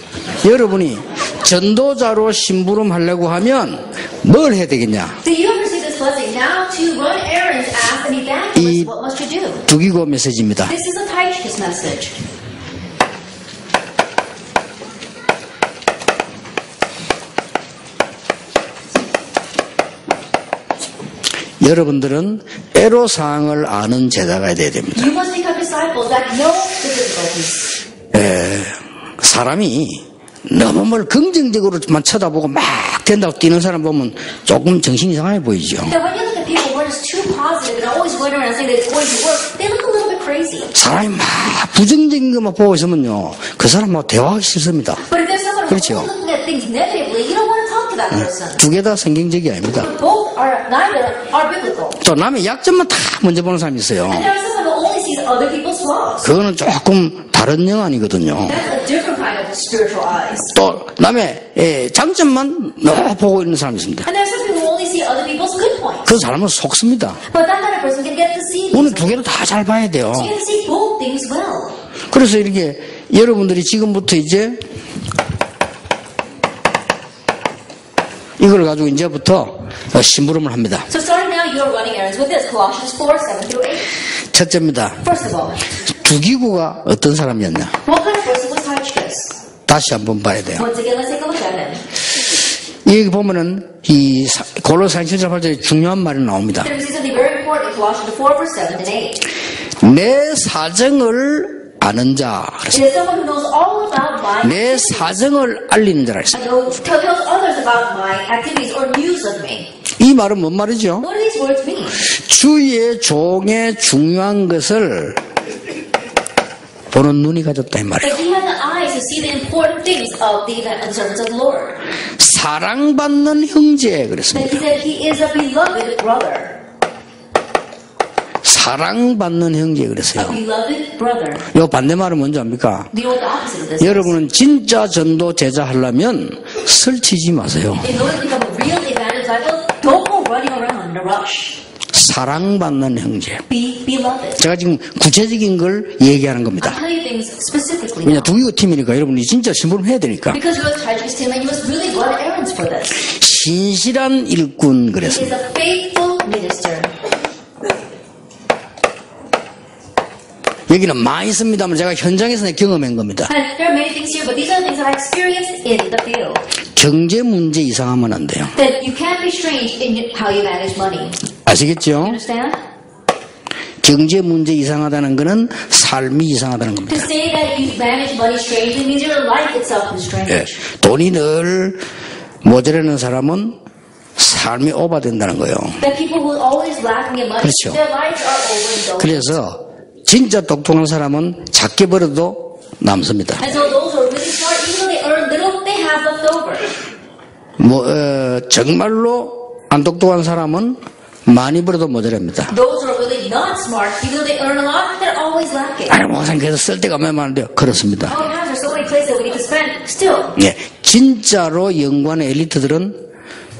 A: 여러분이 전도자로 심부름 하려고 하면 뭘 해야 되겠냐?
B: So you have received this blessing. Now to run errands as an evangelist, what must you do?
A: 두기고 메시지입니다.
B: This is a Tychicus message.
A: 여러분들은 애로사항을 아는 제자가 돼야 됩니다.
B: You must become disciples that know the difficulties.
A: 사람이 너무 뭘 긍정적으로만 쳐다보고 막 된다고 뛰는 사람 보면 조금 정신이 이상해 보이죠.
B: That when you look at people who are just too positive and always going around saying that it's going to work, they look a little bit crazy.
A: 사람이 막 부정적인 것만 보고 있으면요, 그 사람하고 대화하기 싫습니다.
B: But if there's someone who's
A: 그렇죠.
B: only looking at things negatively, you don't want to talk to that person.
A: 두 개 다 성경적이 아닙니다.
B: Both are, neither are biblical.
A: 또 남의 약점만 다 먼저 보는 사람이 있어요.
B: And there is someone who only sees other people's flaws.
A: 그거는 조금 다른 영안이거든요.
B: That's a different kind of spiritual eyes.
A: 또 남의 장점만 너무 보고 있는 사람이 있습니다.
B: And there's some people who only see other people's good points.
A: 그 사람은 속습니다.
B: But that kind of person can get deceived.
A: 오늘 두 개를 다 잘 봐야 돼요.
B: So you have to see both things well.
A: 그래서 이렇게 여러분들이 지금부터 이제 이걸 가지고 이제부터 심부름을 합니다.
B: So starting now, you are running errands with this. Colossians 4:7-8.
A: 첫째입니다.
B: First of all,
A: 두기구가 어떤 사람이었냐?
B: what kind of person was Tychicus?
A: 다시 한번 봐야 돼요.
B: Once again, let's take a look at him.
A: 여기 보면은 이 골로새서 7장 8절에 중요한 말이 나옵니다.
B: There we see something very important in Colossians 4:7-8.
A: 내 사정을 아는 자.
B: It is someone who knows all about my
A: 내 사정을 알리는 자라 했어요.
B: and tells others about my activities or news of me.
A: 이 말은 뭔 말이죠?
B: What do these words mean?
A: 주의 종의 중요한 것을 보는 눈이 가졌다 이 말이에요.
B: That he has the eyes to see the important things of the servants of the Lord.
A: 사랑받는 형제
B: That
A: 그랬습니다.
B: he said he is a beloved brother.
A: 사랑받는 형제
B: A
A: 그랬어요.
B: beloved brother.
A: 요 반대말은 뭔지 압니까?
B: Do you know what the opposite of this is?
A: 여러분은 진짜 전도 제자 하려면 설치지 마세요.
B: In order to become a real evangelist, don't go running around in a rush.
A: 사랑받는 형제.
B: Be beloved.
A: 제가 지금 구체적인 걸 얘기하는 겁니다.
B: I'll tell you things specifically
A: 왜냐
B: now.
A: 두기고 팀이니까 여러분이 진짜 심부름 해야 되니까.
B: Because you're a Tychicus team and you must really run errands for this.
A: 신실한 일꾼
B: He
A: 그랬습니다.
B: is a faithful minister.
A: 여기는 많이 있습니다만 제가 현장에서 경험한 겁니다.
B: And there are many things here, but these are the things that I experienced in the field.
A: 경제 문제 이상하면 안 돼요.
B: That you can't be strange in how you manage money.
A: 아시겠죠?
B: Understand?
A: 경제 문제 이상하다는 것은 삶이 이상하다는
B: To
A: 겁니다.
B: say that you manage money strangely means your life itself is strange.
A: 예, 돈이 늘 모자라는 사람은 삶이 오버된다는 거예요.
B: That people who are always lacking in money,
A: 그렇죠.
B: their lives are overindulgent.
A: 그래서 진짜 똑똑한 사람은 작게 벌어도 남습니다.
B: And so those who are really smart, even though they earn little, they have left over.
A: 정말로 안 똑똑한 사람은 많이 벌어도 모자랍니다.
B: Those who are really not smart, even though they earn a lot, they're always lacking.
A: 아니, 뭐, 그래서 쓸 데가 얼마나 많은데요. 그렇습니다.
B: Oh, yeah, there's so many places that we need to spend. Still,
A: 예, 진짜로 연관의 엘리트들은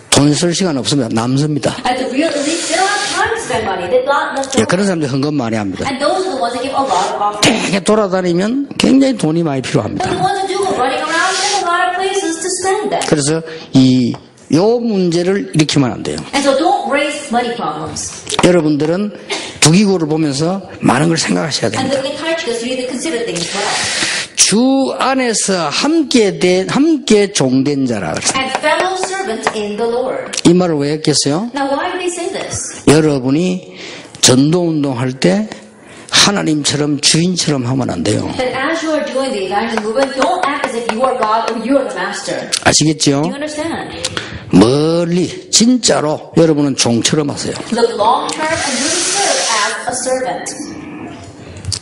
A: 돈 쓸 시간 없습니다. 남습니다.
B: and the real elite, they don't have time to spend money. They've got left
A: 예,
B: over.
A: 그런 사람들 헌금 많이 합니다.
B: And those are the ones that give a lot of offering.
A: 되게 돌아다니면 굉장히 돈이 많이
B: And
A: 필요합니다.
B: the ones that do go running around, there's a lot of places to spend them.
A: 그래서 요 문제를 일으키면 안 돼요.
B: And so don't raise money problems.
A: 여러분들은 두기고를 보면서 많은 걸 생각하셔야
B: And
A: 됩니다.
B: then encourage us, you need to consider things well.
A: 주 안에서 함께 종된 자라 그랬어요.
B: And fellow servant in the Lord.
A: 이 말을 왜 했겠어요?
B: Now, why do they say this?
A: 여러분이 전도운동 할 때 하나님처럼 주인처럼 하면 안 돼요.
B: That as you are doing the evangelism movement, don't act as if you are God or you are the master.
A: 아시겠죠?
B: Do you understand?
A: 멀리 진짜로 여러분은 종처럼 하세요.
B: Look long term and really serve as a servant.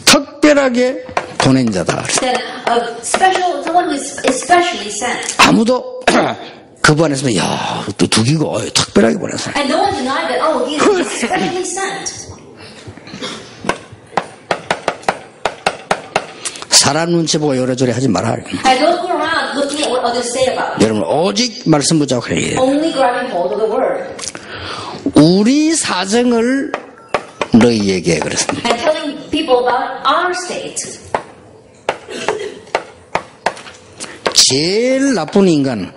A: 특별하게 보낸 자다.
B: That someone who is especially sent.
A: 아무도 그 반에서 야, 또 두기고 특별하게 보냈어요.
B: And no one denied that, oh, he is especially sent.
A: 사람 눈치 보고 요래저래 하지 마라.
B: And don't go around looking at what others say about you.
A: 여러분 오직 말씀 붙잡고 해야 돼요.
B: Only grabbing hold of the word.
A: 우리 사정을 너희에게 그랬습니다.
B: And telling people about our state.
A: 제일 나쁜 인간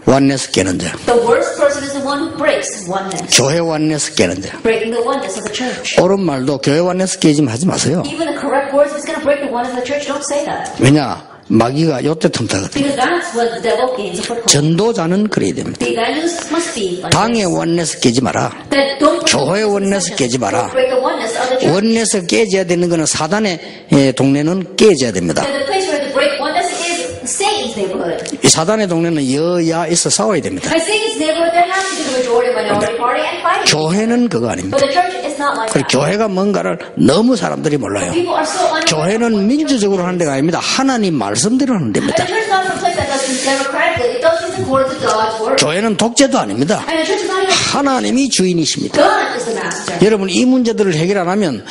A: 원네스 깨는 자.
B: The worst person is the one who breaks oneness.
A: 교회 원네스 깨는 자.
B: Breaking the oneness of the church.
A: 옳은 말도 교회 원네스 깨지면 하지 마세요.
B: Even the correct words, if it's going to break the oneness of the church, don't say that.
A: 왜냐? 마귀가 요때 틈타거든.
B: Because that's when the devil gains a foothold.
A: 전도자는 그래야 됩니다.
B: The evangelist must be like
A: 당의
B: this.
A: 원네스 깨지 마라.
B: That don't break
A: 교회
B: the
A: 원네스 깨지 마라.
B: Don't break the oneness of the church.
A: 원네스 깨져야 되는 것은 사단의 동네는 깨져야 됩니다.
B: That the place where to break oneness is Satan's neighborhood.
A: 이 사단의 동네는 여야 있어 싸워야 됩니다.
B: By Satan's neighborhood, there has to be the majority minority party and fighting.
A: 교회는 그거 아닙니다.
B: But the church is not like
A: 그리고
B: that.
A: 교회가 뭔가를 너무 사람들이 몰라요.
B: People are so unaware.
A: 교회는 민주적으로 하는 데가 아닙니다. 하나님 말씀대로 하는
B: And
A: 데입니다.
B: the church is not a place that does things democratically. It does things according to God's word.
A: 교회는 독재도 아닙니다.
B: And the church is not even
A: 하나님이 주인이십니다.
B: God is the master.
A: 여러분 이 문제들을 해결 안 하면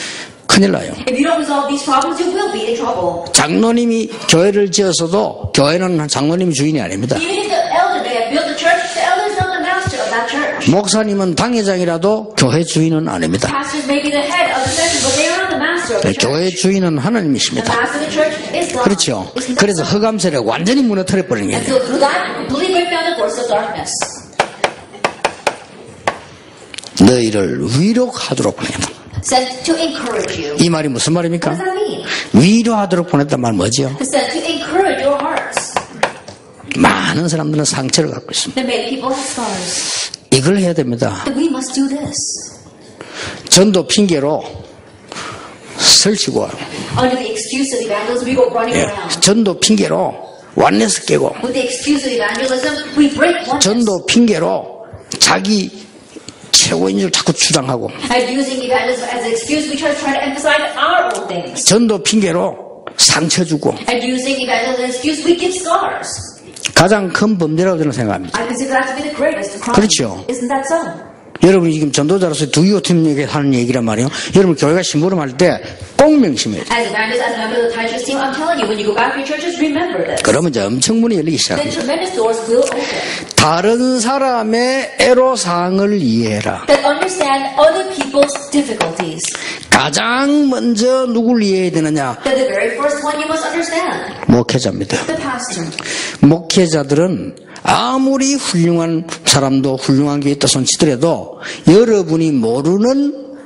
A: 큰일 나요.
B: If you don't resolve these problems, you will be in trouble.
A: 장로님이 교회를 지었어도 교회는 장로님이 주인이 아닙니다.
B: Even if the elder may have built the church, the elder is not the master of that church.
A: 목사님은 당회장이라도 교회 주인은 아닙니다.
B: Pastors may be the head of the session, but they are not the master of the church.
A: 교회 주인은
B: The
A: 하나님이십니다.
B: master of the church is God.
A: 그렇죠. 그래서 허감세를 완전히 무너뜨려 버리는
B: And
A: 거예요.
B: so through that, completely break down the force of darkness.
A: 너희를 위로하도록 보냈다.
B: Sent to encourage you.
A: 이 말이 무슨
B: What
A: 말입니까?
B: does that mean?
A: 위로하도록 보냈단 말 뭐지요?
B: Sent to encourage your hearts.
A: 많은 사람들은 상처를 갖고 있습니다.
B: That many people have scars.
A: 이걸 해야 됩니다.
B: That we must do this.
A: 전도 핑계로 설치고
B: Under the excuse of evangelism, we go running around.
A: 전도 핑계로 완네스 깨고
B: With the excuse of evangelism, we break oneness.
A: 전도 핑계로 자기 최고인 줄 자꾸 주장하고
B: And using evangelism as an excuse, we try to emphasize our own things.
A: 전도 핑계로 상처 주고
B: And using evangelism as an excuse, we give scars.
A: 가장 큰 범죄라고 저는 생각합니다.
B: I consider that to be the greatest crime.
A: 그렇죠.
B: Isn't that so?
A: 여러분이 지금 전도자로서 두기호팀에게 하는 얘기란 말이에요. 여러분 교회가 심부름할 때 꼭 명심해요.
B: As evangelists, as members of the Titus team, I'm telling you, when you go back to your churches, remember this.
A: 그러면 이제 엄청 문이 열리기
B: Then
A: 시작합니다.
B: tremendous doors will open.
A: 다른 사람의 애로사항을 이해해라.
B: That understand other people's difficulties.
A: 가장 먼저 누굴 이해해야 되느냐?
B: That the very first one you must understand.
A: 목회자입니다.
B: The pastor.
A: 목회자들은 아무리 훌륭한 사람도 훌륭한 게 있다 손치더라도 여러분이 모르는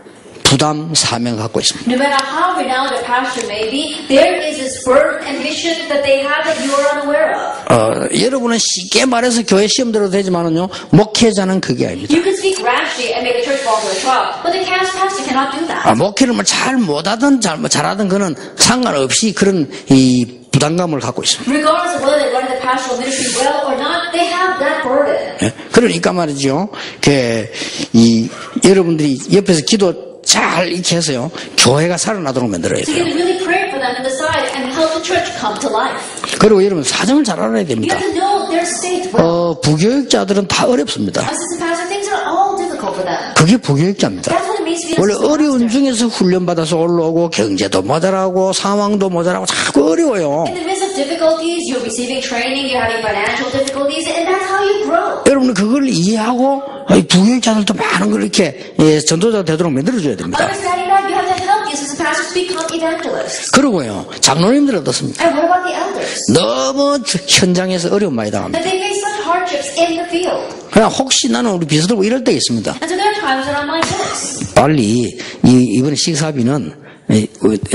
A: 부담, 사명 갖고 있습니다.
B: No matter how renowned a pastor may be, there is this burden and mission that they have that you are unaware of.
A: 여러분은 쉽게 말해서 교회 시험 들어도 되지만은요, 목회자는 그게 아닙니다.
B: You can speak rashly and make the church fall into a trap, but the pastor cannot do that.
A: 목회를 뭐 잘 못하든 잘하든 그는 상관없이 그런 이 부담감을 갖고 있습니다.
B: Regardless of whether they run the pastoral ministry well or not, they have that burden.
A: 예, 그러니까 말이죠. 여러분들이 옆에서 기도 잘 이렇게 해서요, 교회가 살아나도록 만들어야
B: So
A: 돼요.
B: you can really pray for them on the side and help the church come to life.
A: 그리고 여러분 사정을 잘 알아야
B: You
A: 됩니다.
B: have to know their state well.
A: 부교육자들은 다 어렵습니다.
B: Assistant pastor, things are all difficult for them.
A: 그게 부교육자입니다.
B: That's what it means to be an
A: 원래
B: assistant
A: 어려운
B: pastor.
A: 중에서 훈련받아서 올라오고 경제도 모자라고 상황도 모자라고 자꾸 어려워요.
B: In the midst of difficulties, you're receiving training, you're having financial difficulties, and that's how you grow.
A: 여러분은 그걸 이해하고 부교육자들도 많은 걸 이렇게 전도자가 되도록 만들어줘야 됩니다.
B: Understanding that, you have to help the assistant pastors become evangelists.
A: 그리고요, 장로님들 어떻습니까?
B: And what about the elders?
A: 너무 현장에서 어려운 많이 당합니다.
B: That they face such hardships in the field.
A: 그냥 혹시 나는 우리 비서들고 이럴 때 있습니다.
B: And so there are times that I'm like this.
A: 빨리 이번에 식사비는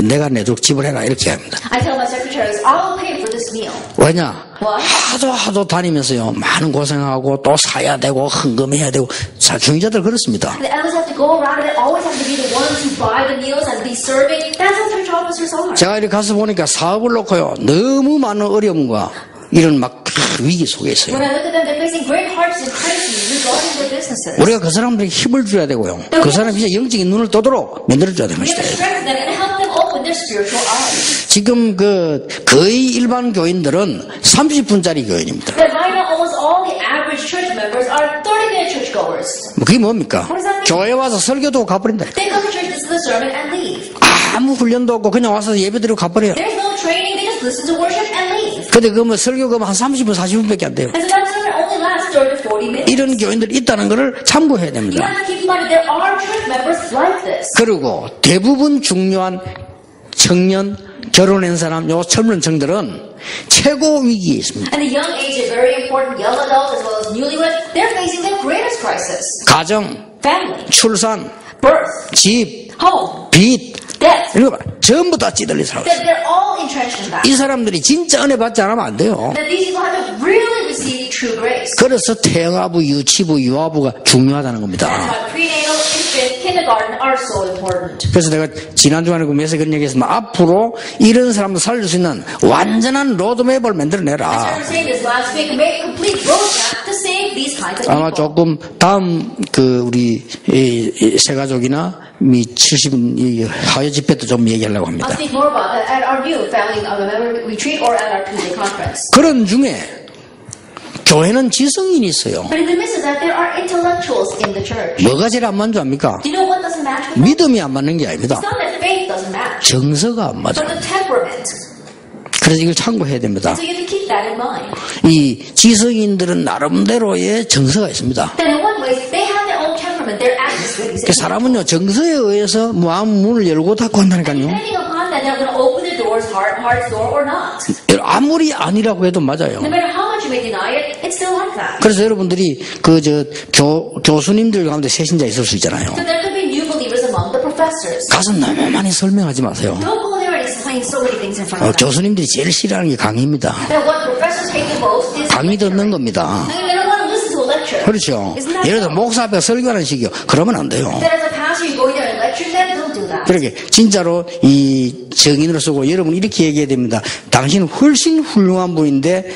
A: 내가 내도록 지불해라 이렇게 합니다.
B: I tell my secretaries, I'll pay for this meal.
A: 왜냐?
B: Why?
A: 하도 다니면서요, 많은 고생하고 또 사야 되고 헌금해야 되고. 자, 경제자들 그렇습니다.
B: The elders have to go around and they always have to be the ones who buy the meals and be serving. That's what church officers are.
A: 제가 이렇게 가서 보니까 사업을 놓고요, 너무 많은 어려움과 이런 막 위기 속에 있어요.
B: When I look at them, they're facing great hardships and crises regarding their businesses.
A: 우리가 그 사람들에게 힘을 줘야 되고요, 그 사람이 이제 영적인 눈을 떠도록 만들어줘야 되는
B: We have to
A: 것이다.
B: strengthen them and help them open their spiritual eyes.
A: 지금 거의 일반 교인들은 30분짜리 교인입니다.
B: That right now, almost all the average church members are 30-minute churchgoers.
A: 그게 뭡니까?
B: What does that mean?
A: 교회 와서 설교도 가버린다.
B: They come to church, listen to the sermon, and leave.
A: 아무 훈련도 없고 그냥 와서 예배드리고 가버려요.
B: There's no training, they just listen to worship and leave.
A: 근데 그 뭐 설교가 한 30분, 40분밖에 안 돼요.
B: And so that sermon only lasts 30 to 40 minutes.
A: 이런 교인들이 있다는 것을 참고해야
B: You
A: 됩니다.
B: have to keep in mind that there are church members like this.
A: 그리고 대부분 중요한 청년, 결혼한 사람, 요 젊은 청들은 최고 위기에 있습니다.
B: And the young age, is very important, young adults as well as newlyweds, they're facing their greatest crisis.
A: 가정,
B: Family,
A: 출산,
B: birth,
A: 집,
B: home,
A: 빚,
B: death.
A: 이런 거 봐. 전부 다 찌들리 살아요.
B: That they're all entrenched in that.
A: 이 사람들이 진짜 은혜 받지 않으면 안 돼요.
B: That these people have to really receive true grace.
A: 그래서 태영아부, 유치부, 유아부가 중요하다는
B: That's
A: 겁니다.
B: why prenatal, infant, kindergarten are so important.
A: 그래서 내가 지난주간에 그 메시지 그런 얘기했지만 앞으로 이런 사람들 살릴 수 있는 완전한 로드맵을
B: As I
A: 만들어내라.
B: was saying this last week, make a complete roadmap to save these kinds of
A: 아마
B: people.
A: 조금 다음 우리 세가족이나 미 70 하회 집회 때 좀 얘기하려고
B: I'll
A: 합니다.
B: speak more about that at our new family member retreat or at our Tuesday conference.
A: 그런 중에 교회는 지성인이 있어요.
B: But in the midst of that, there are intellectuals in the church.
A: 뭐가 제일 안 맞는 줄 압니까?
B: Do you know what doesn't match with them?
A: 믿음이 안 맞는 게 아닙니다.
B: It's not that faith doesn't match,
A: 정서가 안
B: but
A: 맞아요.
B: the temperament.
A: 그래서 이걸 참고해야 됩니다.
B: So you have to keep that in mind.
A: 이 지성인들은 나름대로의 정서가 있습니다.
B: That in one way, they have their own temperament, their atmosphere.
A: 그 사람은요, 정서에 의해서 뭐 아무 문을 열고 닫고 한다니까요.
B: Depending upon that, they're going to open their doors, heart's door or not.
A: 아무리 아니라고 해도 맞아요.
B: No matter how much you may deny it, it's still like that.
A: 그래서 여러분들이 교수님들 가운데 세신자 있을 수 있잖아요.
B: So there could be new believers among the professors.
A: 가서 너무 많이 설명하지 마세요.
B: Don't go there and explain so many things in front of them.
A: 교수님들이 제일 싫어하는 게 강의입니다.
B: That what professors hate the most is
A: 강의 듣는 겁니다.
B: they don't want to listen to a lecture.
A: 그렇죠.
B: Isn't that
A: 예를 들어
B: so?
A: 목사 앞에 설교하는 식이요. 그러면 안 돼요.
B: That as a pastor, you go in there and lecture them, don't do that.
A: 그렇게 진짜로 이 정인으로 쓰고 여러분 이렇게 얘기해야 됩니다. 당신은 훨씬 훌륭한 분인데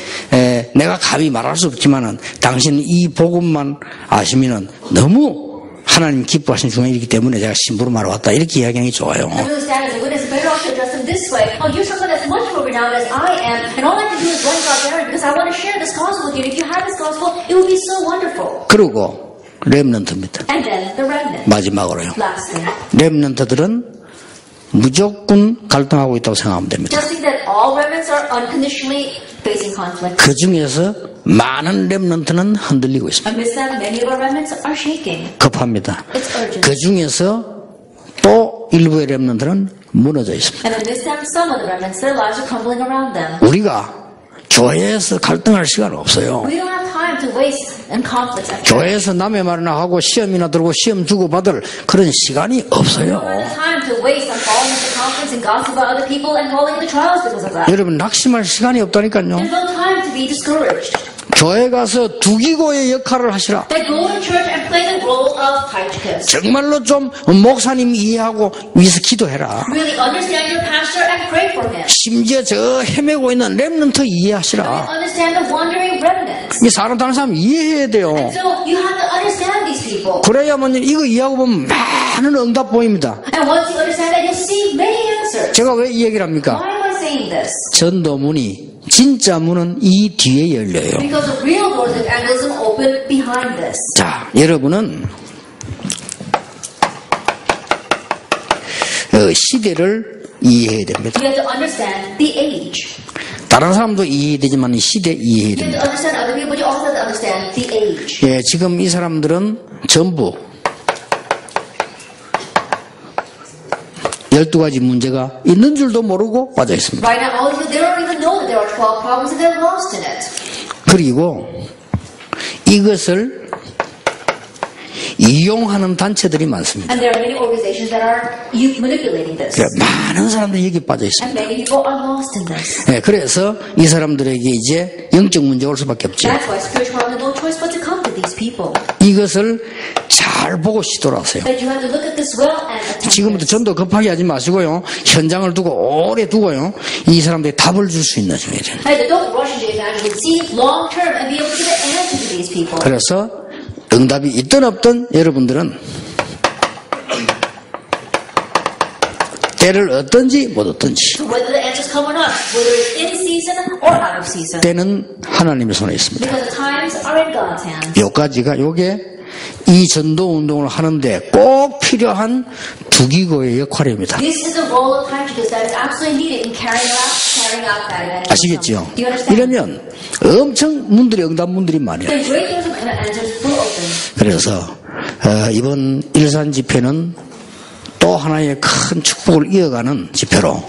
A: 내가 감히 말할 수 없지만은 당신은 이 복음만 아시면은 너무 하나님 기뻐하시는 중앙이기 때문에 제가 신부로 말아왔다 이렇게 이야기하는 게 좋아요.
B: I'm going to stand as a witness, better off to address them this way. Oh, you're someone that's much more renowned as I am, and all I can do is run God's errand because I want to share this gospel with you. And if you have this gospel, it will be so wonderful.
A: 그리고 렘넌트입니다.
B: And then the remnant.
A: 마지막으로요.
B: Lastly,
A: 렘넌트들은 무조건 갈등하고 있다고 생각하면 됩니다.
B: just think that all remnants are unconditionally facing conflict.
A: 그 중에서 많은 렘넌트는 흔들리고 있습니다.
B: Amidst that, many of our remnants are shaking.
A: 급합니다.
B: It's urgent.
A: 그 중에서 또 일부의 렘넌트는 무너져 있습니다.
B: And amidst them, some of the remnants, their lives are crumbling around them.
A: 우리가 교회에서 갈등할 시간 없어요.
B: We don't have time to waste in conflicts at church.
A: 교회에서 남의 말이나 하고 시험이나 들고 시험 주고받을 그런 시간이
B: We
A: 없어요.
B: don't have time to waste on falling into conflicts and gossip about other people and falling into trials because of that.
A: 여러분 낙심할 시간이 없다니까요.
B: There's no time to be discouraged.
A: 교회 가서 두기고의 역할을 하시라.
B: They go to church and play the role of Tychicus.
A: 정말로 좀 목사님 이해하고 위해서 기도해라.
B: Really understand your pastor and pray for him.
A: 심지어 저 헤매고 있는 렘넌트 이해하시라.
B: Understand the wandering remnants.
A: 이 사람 다른 사람 이해해야 돼요.
B: So you have to understand these people.
A: 그래야만 이거 이해하고 보면 많은 응답 보입니다.
B: And once you understand that, you'll see many answers.
A: 제가 왜 이 얘기를 합니까?
B: Why am I saying this?
A: 전도문이 진짜 문은 이 뒤에 열려요.
B: Because the real doors of evangelism open behind this.
A: 자, 여러분은 시대를 이해해야 됩니다.
B: You have to understand the age.
A: 다른 사람도 이해되지만 시대 이해해야
B: You have
A: 됩니다.
B: to understand other people, but you also have to understand the age.
A: 예, 지금 이 사람들은 전부 12가지 문제가 있는 줄도 모르고 빠져 있습니다.
B: Right now, all of you, they don't even know that there are 12 problems and they're lost in it.
A: 그리고 이것을 이용하는 단체들이 많습니다.
B: And there are many organizations that are manipulating this.
A: 많은 사람들이 여기 빠져 있습니다.
B: And many people are lost in this.
A: 예, 그래서 이 사람들에게 이제 영적 문제가 올 수밖에 없죠.
B: That's why spiritual problems have no choice but to come to these people.
A: 이것을 잘 보고 시도하세요.
B: That you have to look at this well and attend
A: 지금부터
B: this.
A: 전도 급하게 하지 마시고요. 현장을 두고 오래 두고요. 이 사람들이 답을 줄 수 있는 중이에요.
B: And don't rush into evangelism. See long term and be able to give an answer to these people.
A: 그래서 응답이 있든 없든 여러분들은 때를 얻든지 못 얻든지
B: So whether the answers come or not, whether it's in season or out of season.
A: 때는 하나님의 손에 있습니다.
B: Because the times are in God's hands.
A: 요까지가 요게 이 전도 운동을 하는데 꼭 필요한 두기고의 역할입니다.
B: This is the role of Tychicus that is absolutely needed in carrying out that evangelism.
A: 아시겠죠?
B: Do you understand?
A: 이러면 엄청 문들이 응답 문들이 많아요.
B: The great doors of answers will open.
A: 그래서 이번 일산 집회는 또 하나의 큰 축복을 이어가는 집회로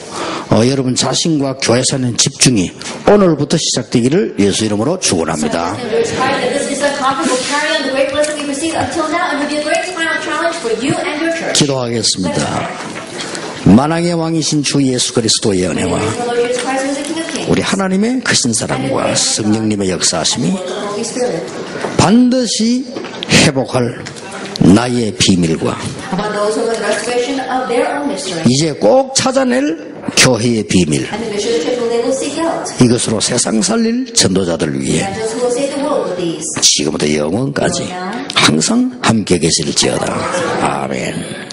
A: 여러분 자신과 교회 사는 집중이 오늘부터 시작되기를 예수 이름으로 축원합니다.
B: And we're excited that this is a conference will carry on the great blessing we've received until now and will be a great final challenge for you and your church.
A: 기도하겠습니다. 만왕의 왕이신 주 예수 그리스도의 은혜와
B: The Lord Jesus Christ is the King of Kings.
A: 우리 하나님의 크신 사랑과 성령님의 역사하심이
B: The Holy Spirit.
A: 반드시 회복할 나의 비밀과
B: About those who are in restoration of their own mystery.
A: 이제 꼭 찾아낼 교회의 비밀
B: And the mission of the church will they will seek out.
A: 이것으로 세상 살릴 전도자들을 위해
B: And those who will save the world with these.
A: 지금부터 영원까지 항상 함께 계실지어다. 아멘.